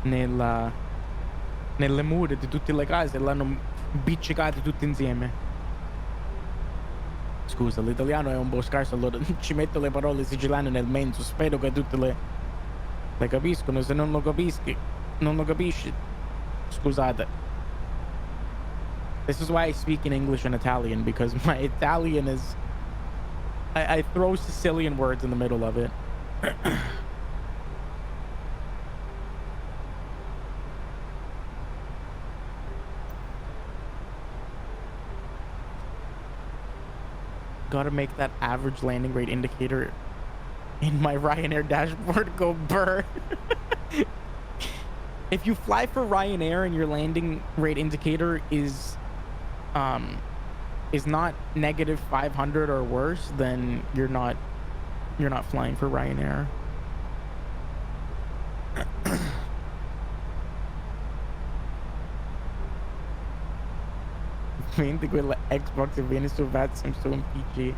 nelle mura di tutte le case e l'hanno impiccicate tutte insieme. Scusa, l'italiano è un po' scarso, allora ci metto le parole siciliane nel mezzo. Spero che tutte le capiscono. Se non lo capisci, scusate. This is why I speak in English and Italian, because my Italian is I throw Sicilian words in the middle of it. Gotta make that average landing rate indicator in my Ryanair dashboard go burr. If you fly for Ryanair and your landing rate indicator is not negative 500 or worse, then you're not flying for Ryanair. Quindi quella Xbox e viene su Vatsim su un PC.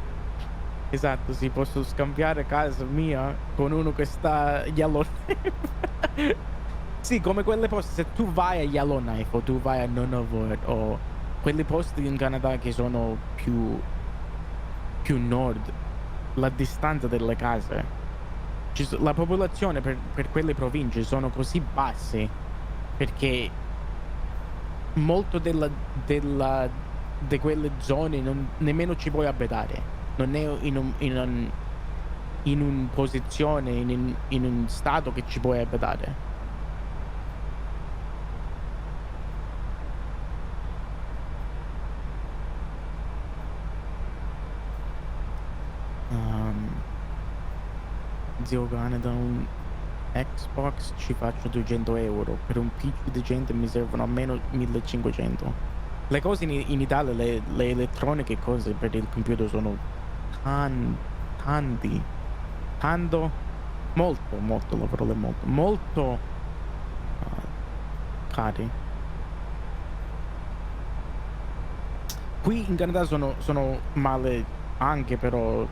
Esatto, sì, posso scambiare casa mia con uno che sta a Yellowknife. Sì, come quelle poste, se tu vai a Yellowknife o tu vai a Nunavut o quelli posti in Canada che sono più nord, la distanza delle case, la popolazione per quelle province sono così basse perché molto di quelle zone nemmeno ci puoi abitare, non è in un posizione, in un stato che ci puoi abitare. Zio Canada, un Xbox ci faccio 200 euro, per un PC decente mi servono almeno 1500. Le cose in Italia, le elettroniche e cose per il computer sono molto, la parola è molto cari. Qui in Canada sono male anche, però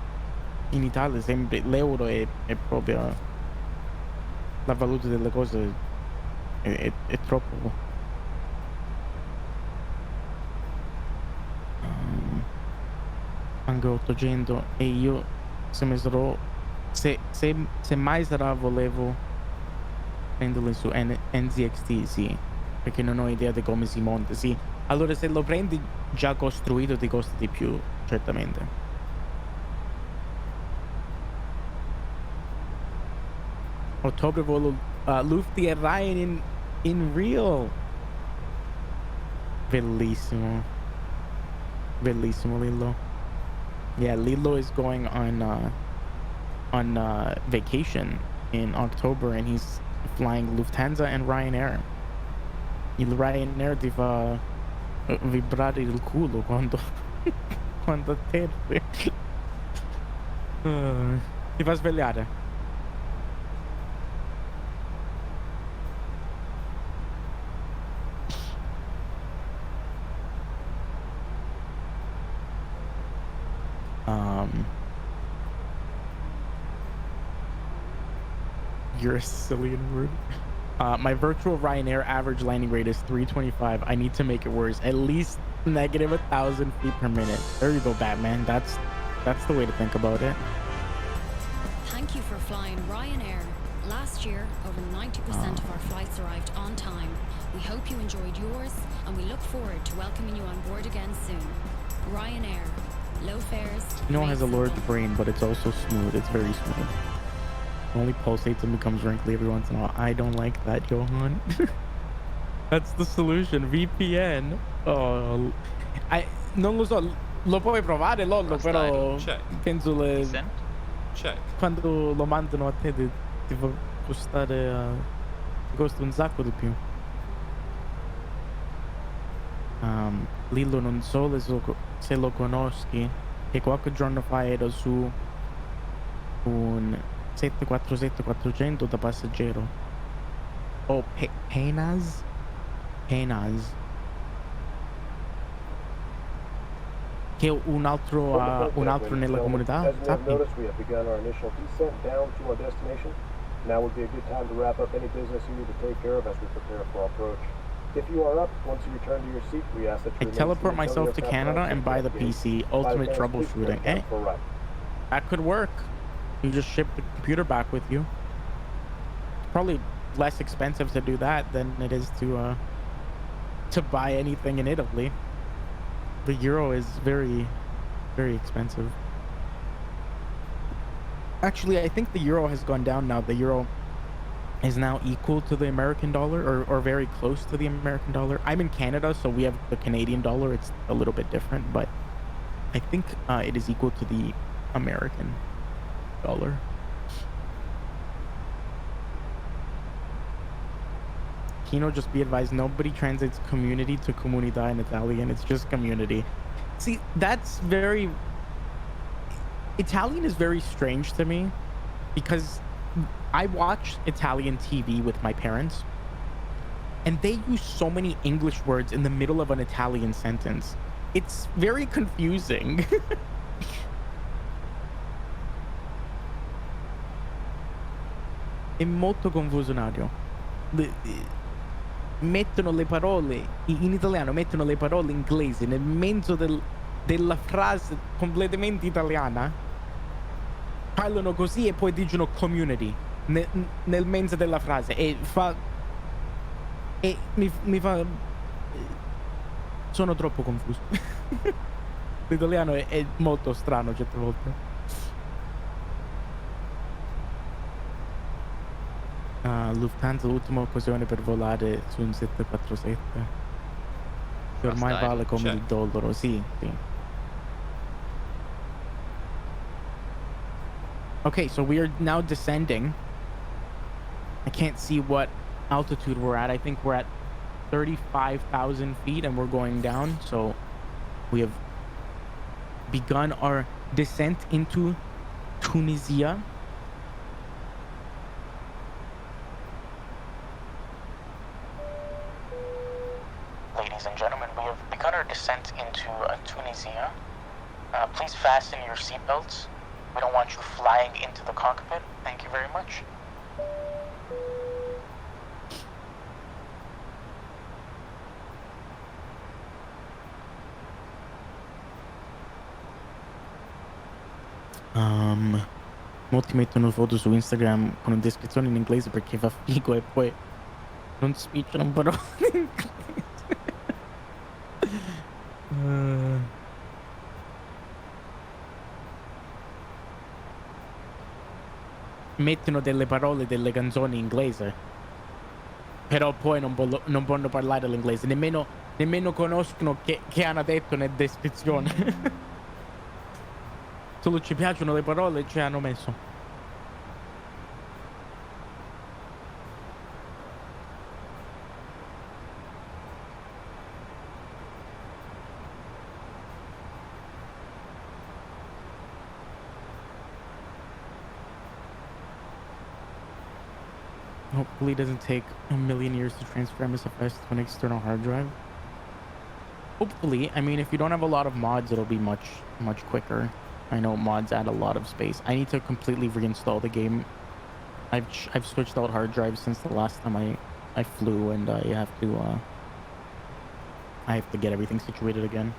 in Italia sempre l'euro è proprio la valuta delle cose è troppo anche 800 e io se mi sarò se mai sarà volevo prenderlo su NZXT, sì, perché non ho idea di come si monta, sì. Allora se lo prendi già costruito ti costa di più, certamente. Ottobre volo Lufty e Ryan in real. Bellissimo. Bellissimo Lillo. Yeah, Lillo is going on vacation in October and he's flying Lufthansa and Ryanair. Il Ryanair ti fa vibrare il culo quando quando atterri. Ti fa svegliare. You're a Sicilian word. My virtual Ryanair average landing rate is 325. I need to make it worse. At least negative 1,000 feet per minute. There you go, Batman. That's the way to think about it. Thank you for flying Ryanair. Last year, over 90% of our flights arrived on time. We hope you enjoyed yours, and we look forward to welcoming you on board again soon. Ryanair. Low fares. You know, it has a large simple. brain, but it's also smooth. It's very smooth. It only pulsates and becomes wrinkly every once in a while. I don't like that, Johan. That's the solution. VPN. Oh, non lo so. Lo puoi provare, Lollo, Cross però Check. penso Descent. Check. quando lo mandano a te ti fa costare ti costa un sacco di più. Lillo, non so se lo conosci, che qualche giorno fa ero su un 747-400 da passeggero. Oh, Penas? Penas. Che un altro nella comunità, As we have sappi? noticed, we have begun our initial descent down to our destination. Now would be a good time to wrap up any business you need to take care of as we prepare for our approach. If you are up, once you return to your seat, we ask that I you remain teleport seated myself until to your Canada captain and buy the announces PC. engage. Ultimate Flight attendants, please troubleshooting. prepare for a ride. That could work. You just ship the computer back with you. Probably less expensive to do that than it is to buy anything in Italy. The euro is very, very expensive. Actually, I think the euro has gone down now. The euro is now equal to the American dollar or very close to the American dollar. I'm in Canada, so we have the Canadian dollar. It's a little bit different, but I think it is equal to the American dollar. Kino, just be advised, nobody translates community to comunità in Italian. It's just community. See, that's very... Italian is very strange to me because I watch Italian TV with my parents and they use so many English words in the middle of an Italian sentence. It's very confusing. È molto confusionario. Mettono le parole in italiano, mettono le parole inglesi nel mezzo della frase completamente italiana, parlano così e poi dicono community nel mezzo della frase e mi fa sono troppo confuso. L'italiano è molto strano certe volte. Lufthansa l'ultima occasione per volare su un 747 che ormai Cross-dive, vale come il check. dollaro. Sì. Okay, so we are now descending. I can't see what altitude we're at. I think we're at 35,000 feet and we're going down. So we have begun our descent into Tunisia. Ladies and gentlemen, we have begun our descent into Tunisia. Please fasten your seatbelts. We don't want you flying into the cockpit. Thank you very much. Molti mettono foto su Instagram con descrizioni in inglese perché fa figo e poi non spicciano parole in inglese. Mettono delle parole delle canzoni in inglese, però poi non possono parlare l'inglese, nemmeno conoscono che hanno detto nella descrizione. Solo ci piacciono le parole e ci hanno messo. Hopefully it doesn't take a million years to transfer MSFS to an external hard drive. Hopefully, I mean, if you don't have a lot of mods, it'll be much quicker. I know mods add a lot of space. I need to completely reinstall the game. I've switched out hard drives since the last time I flew, and I have to get everything situated again.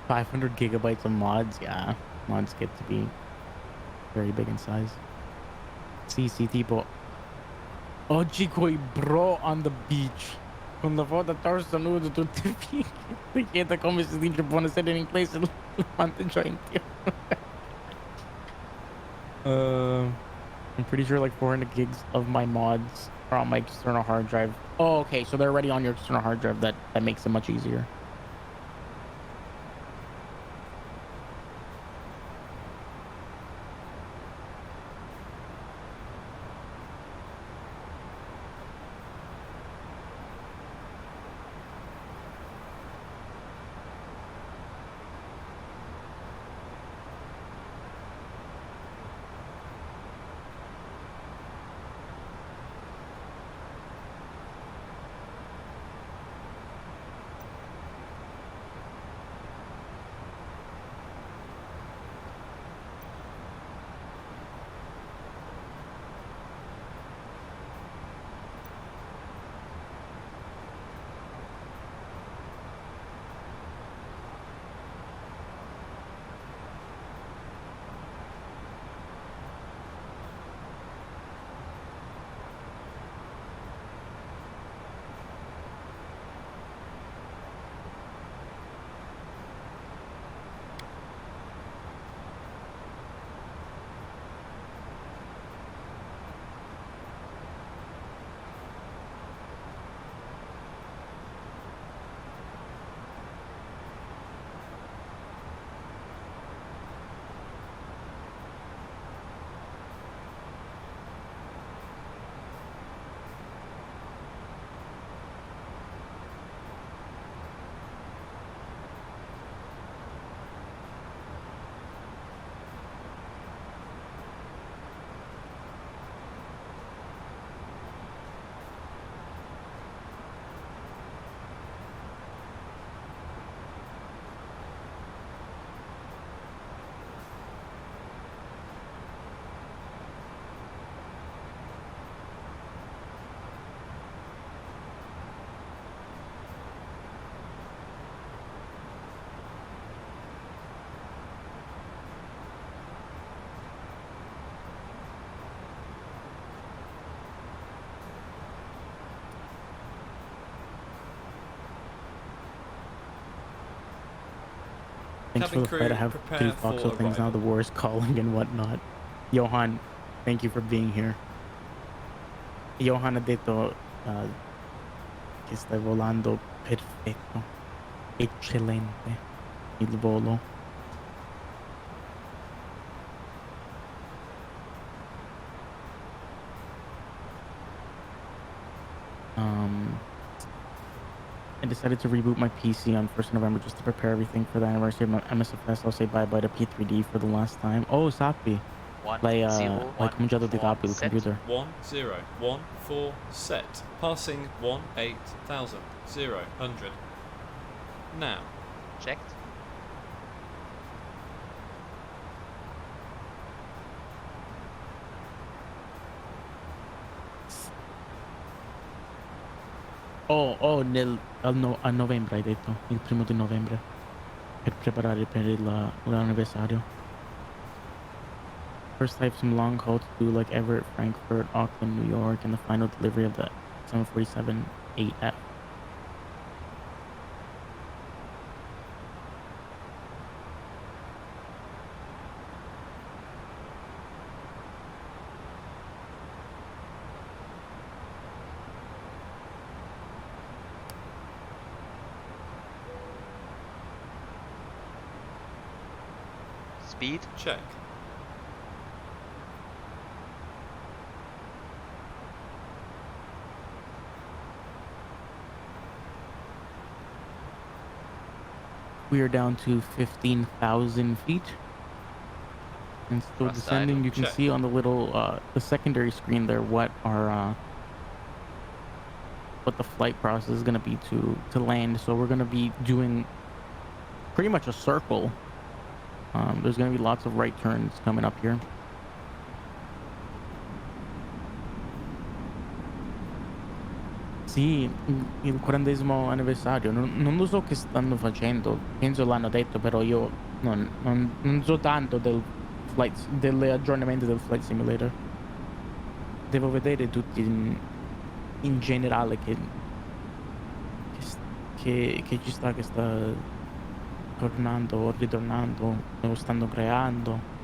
$500 gigabytes of mods, yeah. Mods get to be very big in size. Sì, tipo oggi coi bro on the beach. Con la foto a torso nudo tutti fighi. Ti chiedo come si dice buonasera in inglese, lo mando già in I'm pretty sure like 400 gigs of my mods are on my external hard drive. Oh, okay, so they're already on your external hard drive. That makes it much easier. Thanks for Cabin the flight. I crew, have prepare 3 foxhole for things now. The arrival. war is calling and whatnot. Johan, thank you for being here. Johan ha detto che stai volando perfetto. Eccellente il volo. I decided to reboot my PC on 1st November just to prepare everything for the anniversary of my MSFS. I'll say bye-bye to P3D for the last time. Oh, Sapi. 1 L'hai 0 cominciato 1 di 4 capo il set. computer. 1014 set. Passing 18,000. 100. Now. Checked. A novembre hai detto, il 1 di novembre, per preparare per l'anniversario. First I have some long haul to do like Everett, Frankfurt, Auckland, New York, and the final delivery of the 747-8F. Speed. Check. We are down to 15,000 feet. And still Thrust descending. idle. You can Check. see on the little, the secondary screen there what our, what the flight process is going to be to land. So we're going to be doing pretty much a circle. There's going to be lots of right turns coming up here. Sì, il 40° anniversario. Non lo so che stanno facendo. Penso l'hanno detto, però io non so tanto degli aggiornamenti del Flight Simulator. Devo vedere tutti in generale che ci sta, che sta tornando o ritornando, lo stanno creando.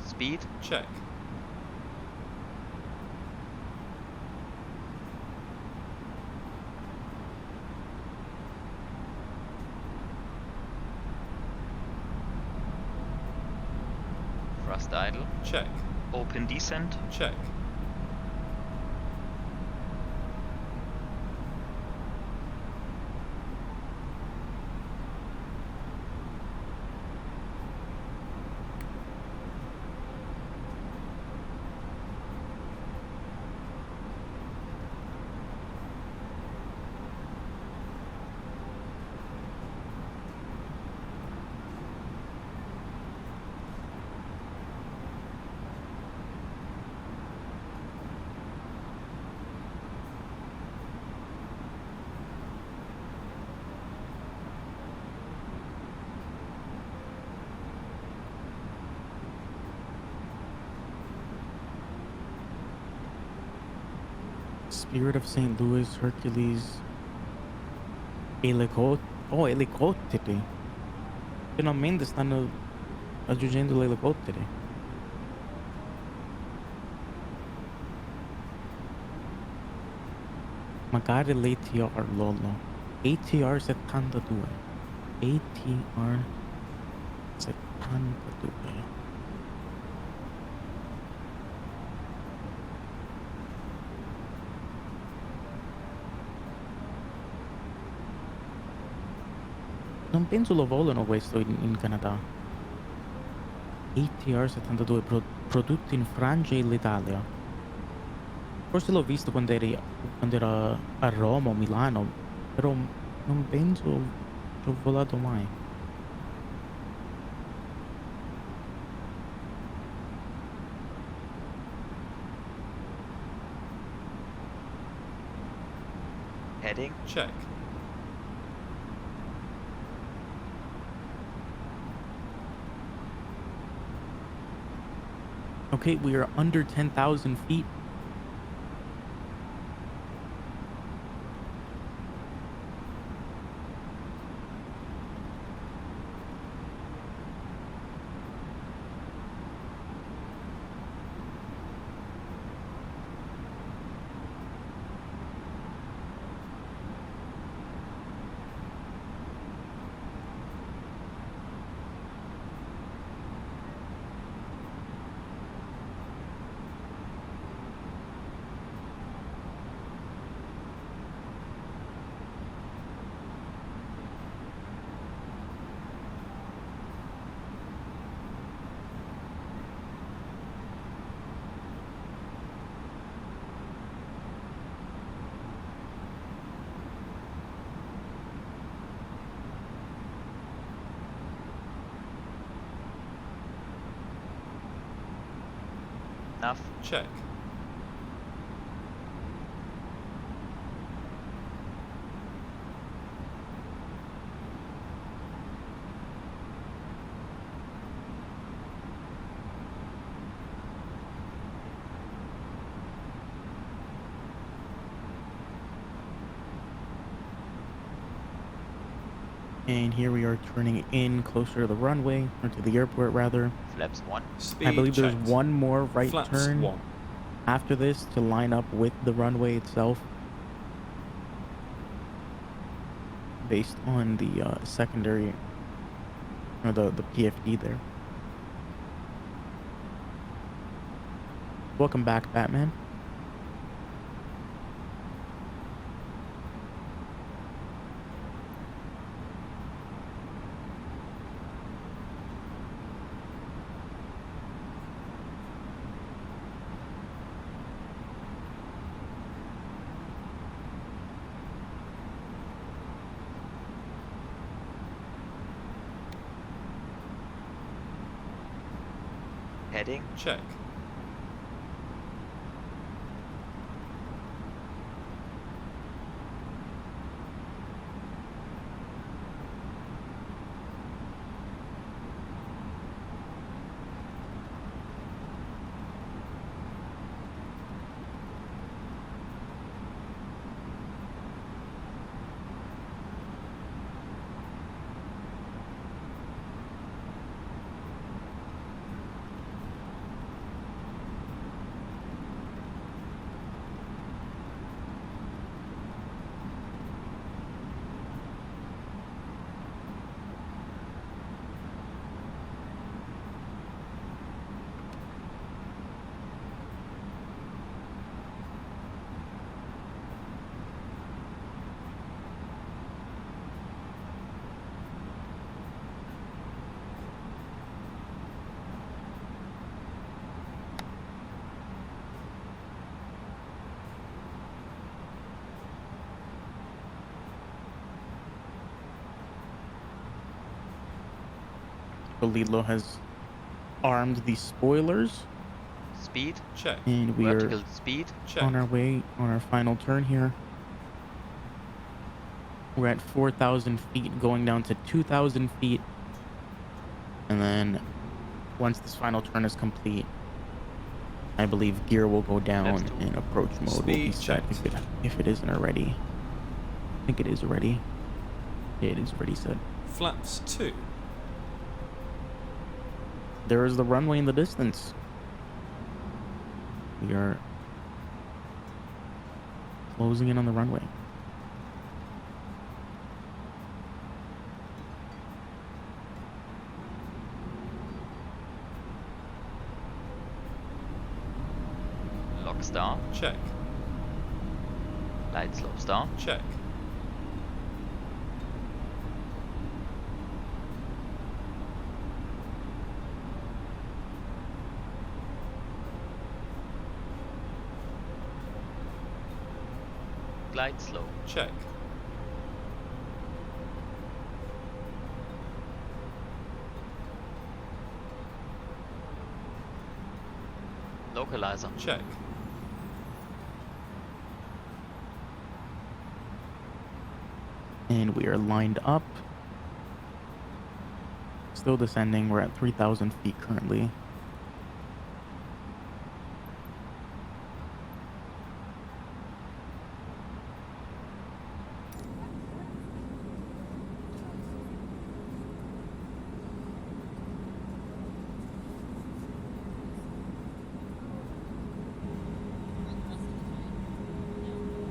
Speed. Check. Thrust idle. Check. Open descent. Check. Spirit of St. Louis, Hercules, elicotteri. Finalmente stanno aggiungendo gli elicotteri. Magari l'ATR, lollo. ATR 72. ATR 72. Non penso lo volano questo in Canada. ATR 72 prodotti in Francia e l'Italia. Forse l'ho visto quando era a Roma o Milano, però non penso ci ho volato mai. Heading. Check. Okay, we are under 10,000 feet. Enough. Check. And here we are turning in closer to the runway, or to the airport rather. Flaps 1. Speed I believe there's checked. one more right Flaps turn 1. after this to line up with the runway itself, based on the secondary, or the PFD there. Welcome back, Batman. Heading. Check. LILLO has armed the spoilers, Speed. Check. and we Vertical are speed. Check. on our way on our final turn here. We're at 4,000 feet, going down to 2,000 feet. And then once this final turn is complete, I believe gear will go down Left two. and approach mode will be Speed set checked. if it isn't already. I think it is already. Yeah, it is already set. Flaps 2. There is the runway in the distance. We are closing in on the runway. Lock star. Check. Light slope star. Check. glide slow. Check. Localizer. Check. And we are lined up. Still descending. We're at 3,000 feet currently.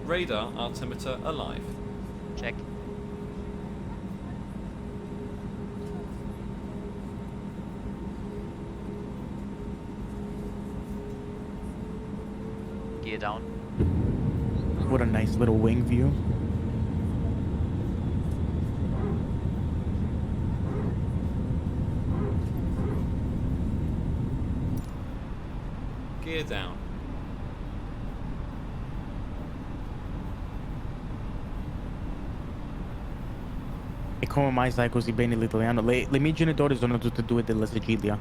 Radar altimeter alive. Check. Gear down. What a nice little wing view. Gear down. E come mai sai così bene l'italiano? Le mie genitori sono tutte e due della Sicilia.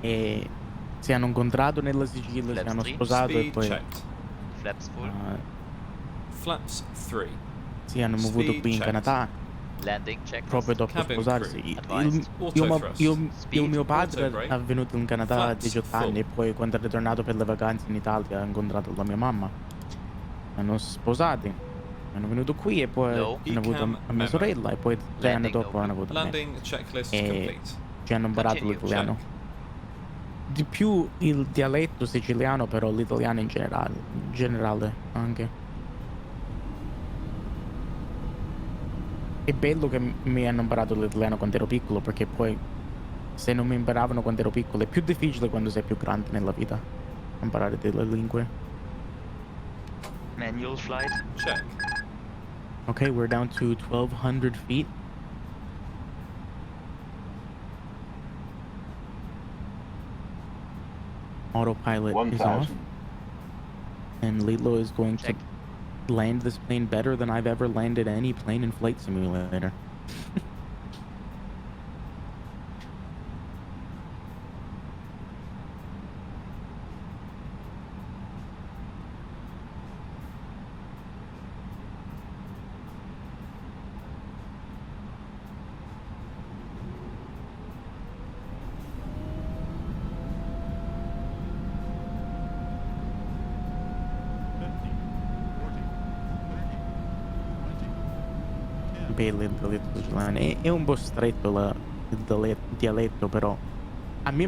E si hanno incontrato nella Sicilia, si hanno Flaps sposato e Speed poi checked. Flaps full. Flaps 3. si hanno movuto Speed qui in checked. Canada Landing check. proprio dopo Cabin sposarsi. crew. Advised. Il mio padre Auto-brake. è venuto in Canada a Flaps 18 full. anni e poi quando è ritornato per le vacanze in Italia ha incontrato la mia mamma. Hanno sposati. Hanno venuto qui e poi Low. hanno avuto Ecam mia memo. sorella e poi 3 anni Landing dopo no hanno avuto me. Landing checklist E complete. ci hanno imparato Continue. l'italiano. Di più il dialetto siciliano, però l'italiano in generale anche. È bello che mi hanno imparato l'italiano quando ero piccolo, perché poi se non mi imparavano quando ero piccolo è più difficile quando sei più grande nella vita imparare delle lingue. Manual flight. Check. Okay, we're down to 1,200 feet. Autopilot is off. 1,000. And Lilo is going Check. to land this plane better than I've ever landed any plane in Flight Simulator. Bello il dialetto siciliano. È un po' stretto il dialetto, però a me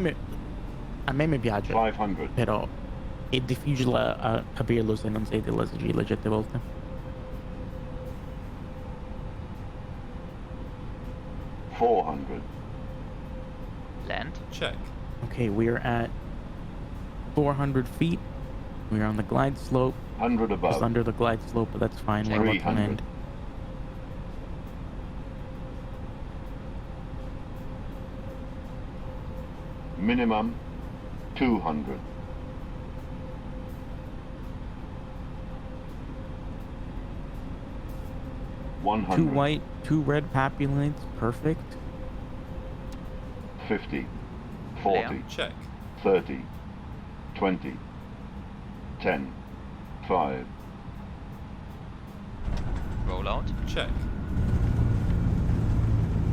mi piace, 500. però è difficile a capirlo se non sei della Sicilia certe volte. 400. Land. Check. Okay, we're at 400 feet. We're on the glide slope. 100 Just above. under the glide slope, but that's fine. We're about to 300. land. Minimum 200. Two 100. white, 2 red pappy lights. Perfect. 50. 40. Check. 30. 20. 10. 5. Roll out. Check.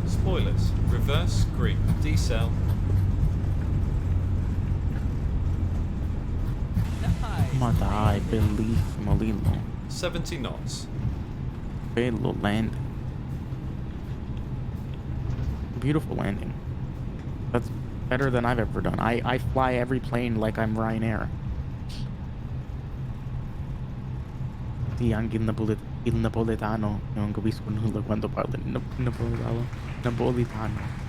Spoilers. Reverse green. Decel. Ma dai, bellissimo Lillo. 70 knots. Bello landing. Beautiful landing. That's better than I've ever done. I fly every plane like I'm Ryanair. Sì, anche il napoletano. Io non capisco nulla quando parlo il napoletano.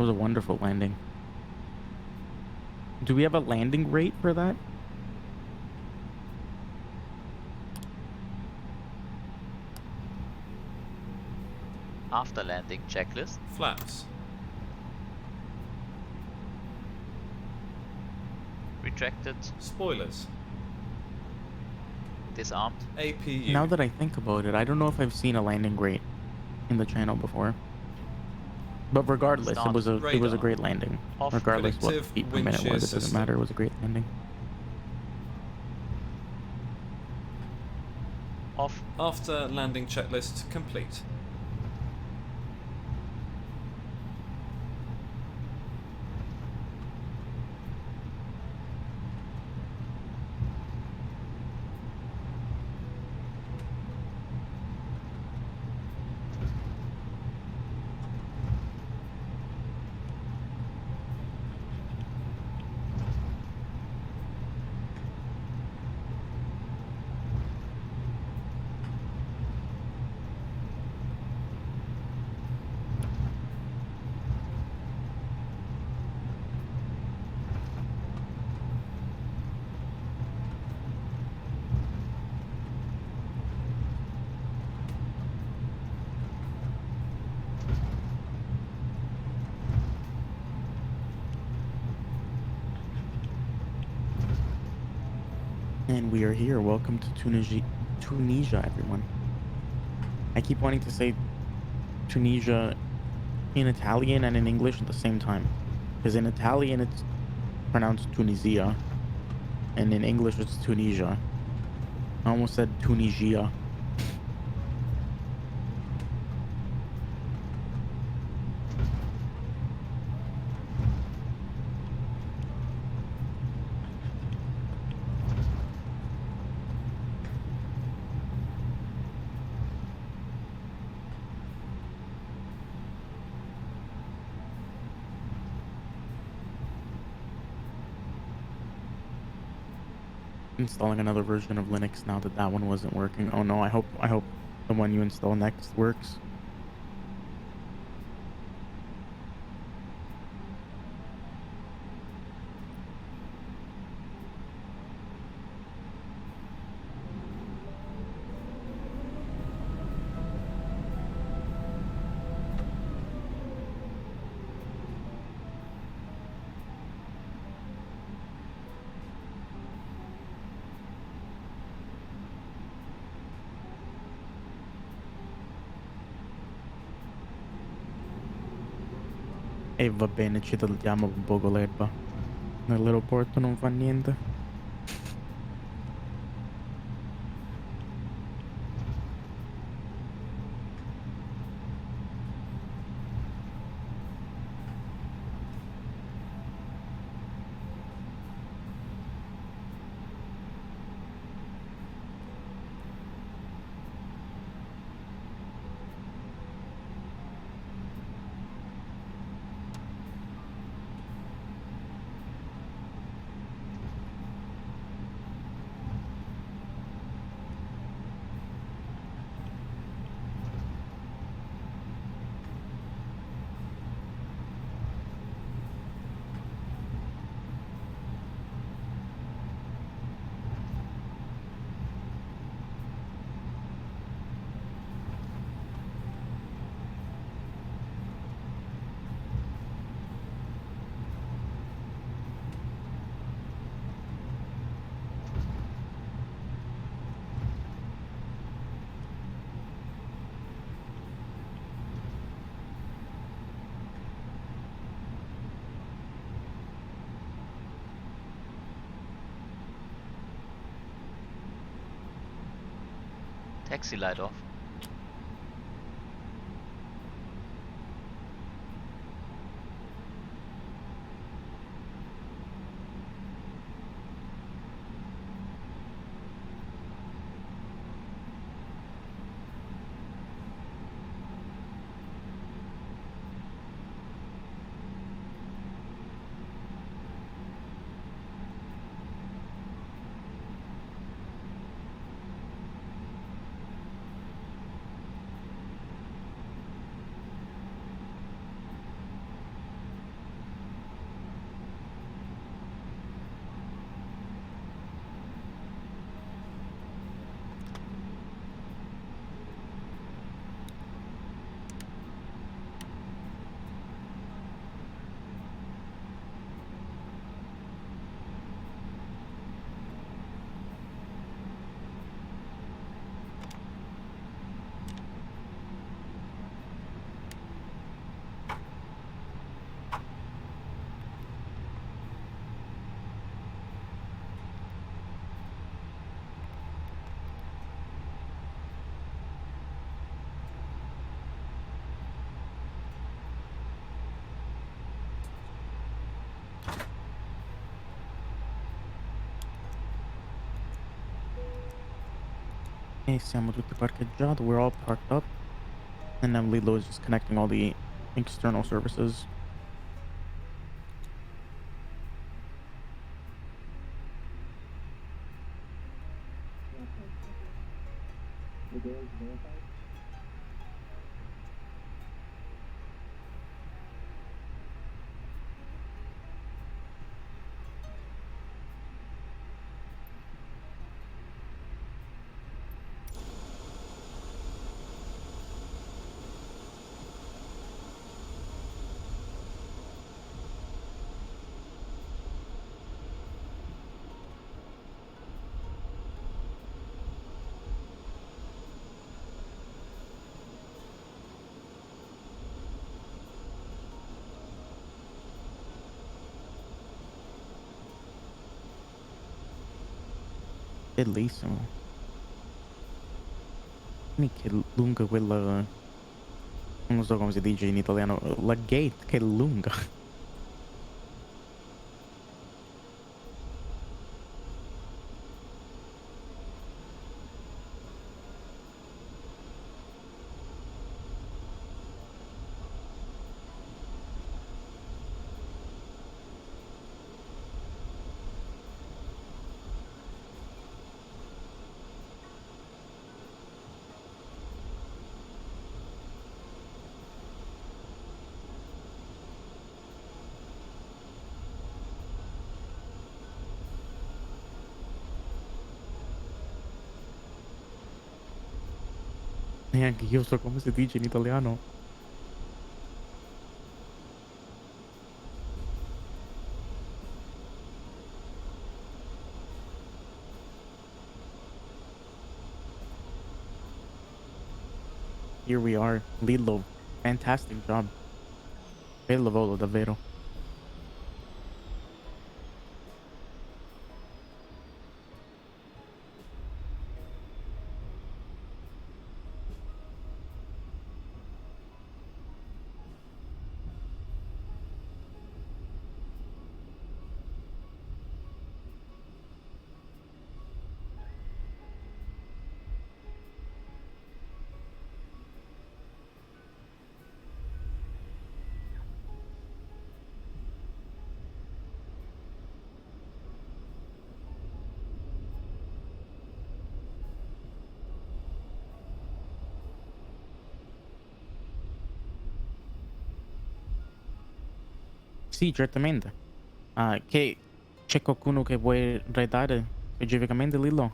That was a wonderful landing. Do we have a landing rate for that? After landing checklist. Flaps. Retracted. Spoilers. Disarmed. APU. Now that I think about it, I don't know if I've seen a landing rate in the channel before. But regardless, it was a Radar. great landing. Off. Regardless what Predictive feet per wind minute shear was, it doesn't system. matter. It was a great landing. Off. After landing checklist complete. And we are here. Welcome to Tunisia, everyone. I keep wanting to say Tunisia in Italian and in English at the same time. Because in Italian it's pronounced Tunisia. And in English it's Tunisia. I almost said Tunisia. Installing another version of Linux now that that one wasn't working. Oh no, I hope the one you install next works. E va bene, ci togliamo un poco l'erba. Nell'aeroporto non fa niente. Taxi light off. E siamo tutti parcheggiati. We're all parked up. And now Lilo is just connecting all the external services. Bellissimo. Che lunga quella... Non so come si dice in italiano. La gate, che lunga. Neanche io so come si dice in italiano. Here we are. Lilo. Fantastic job. Bello volo, davvero. Sì, certamente. Che c'è qualcuno che vuoi raidare specificamente, Lillo?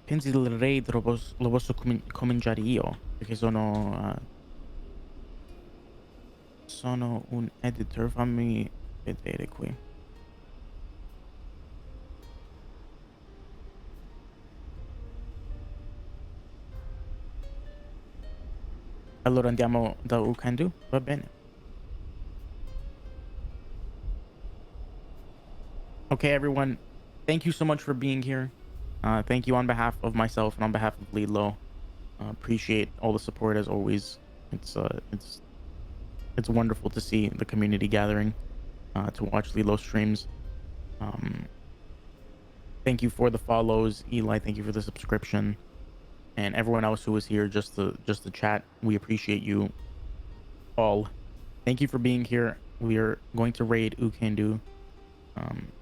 Pensi il raid lo posso cominciare io? Perché sono un editor, fammi vedere qui. Allora andiamo da Who Can Do? Va bene. Okay, everyone. Thank you so much for being here. Thank you on behalf of myself and on behalf of Lilo. Appreciate all the support as always. It's wonderful to see the community gathering to watch Lilo streams. Thank you for the follows, Eli. Thank you for the subscription, and everyone else who was here just to chat. We appreciate you all. Thank you for being here. We are going to raid Ukandu.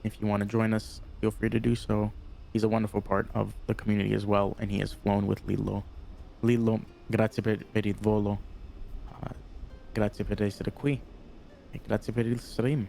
If you want to join us, feel free to do so. He's a wonderful part of the community as well, and he has flown with Lilo. Lilo, grazie per il volo. Grazie per essere qui. E grazie per il stream.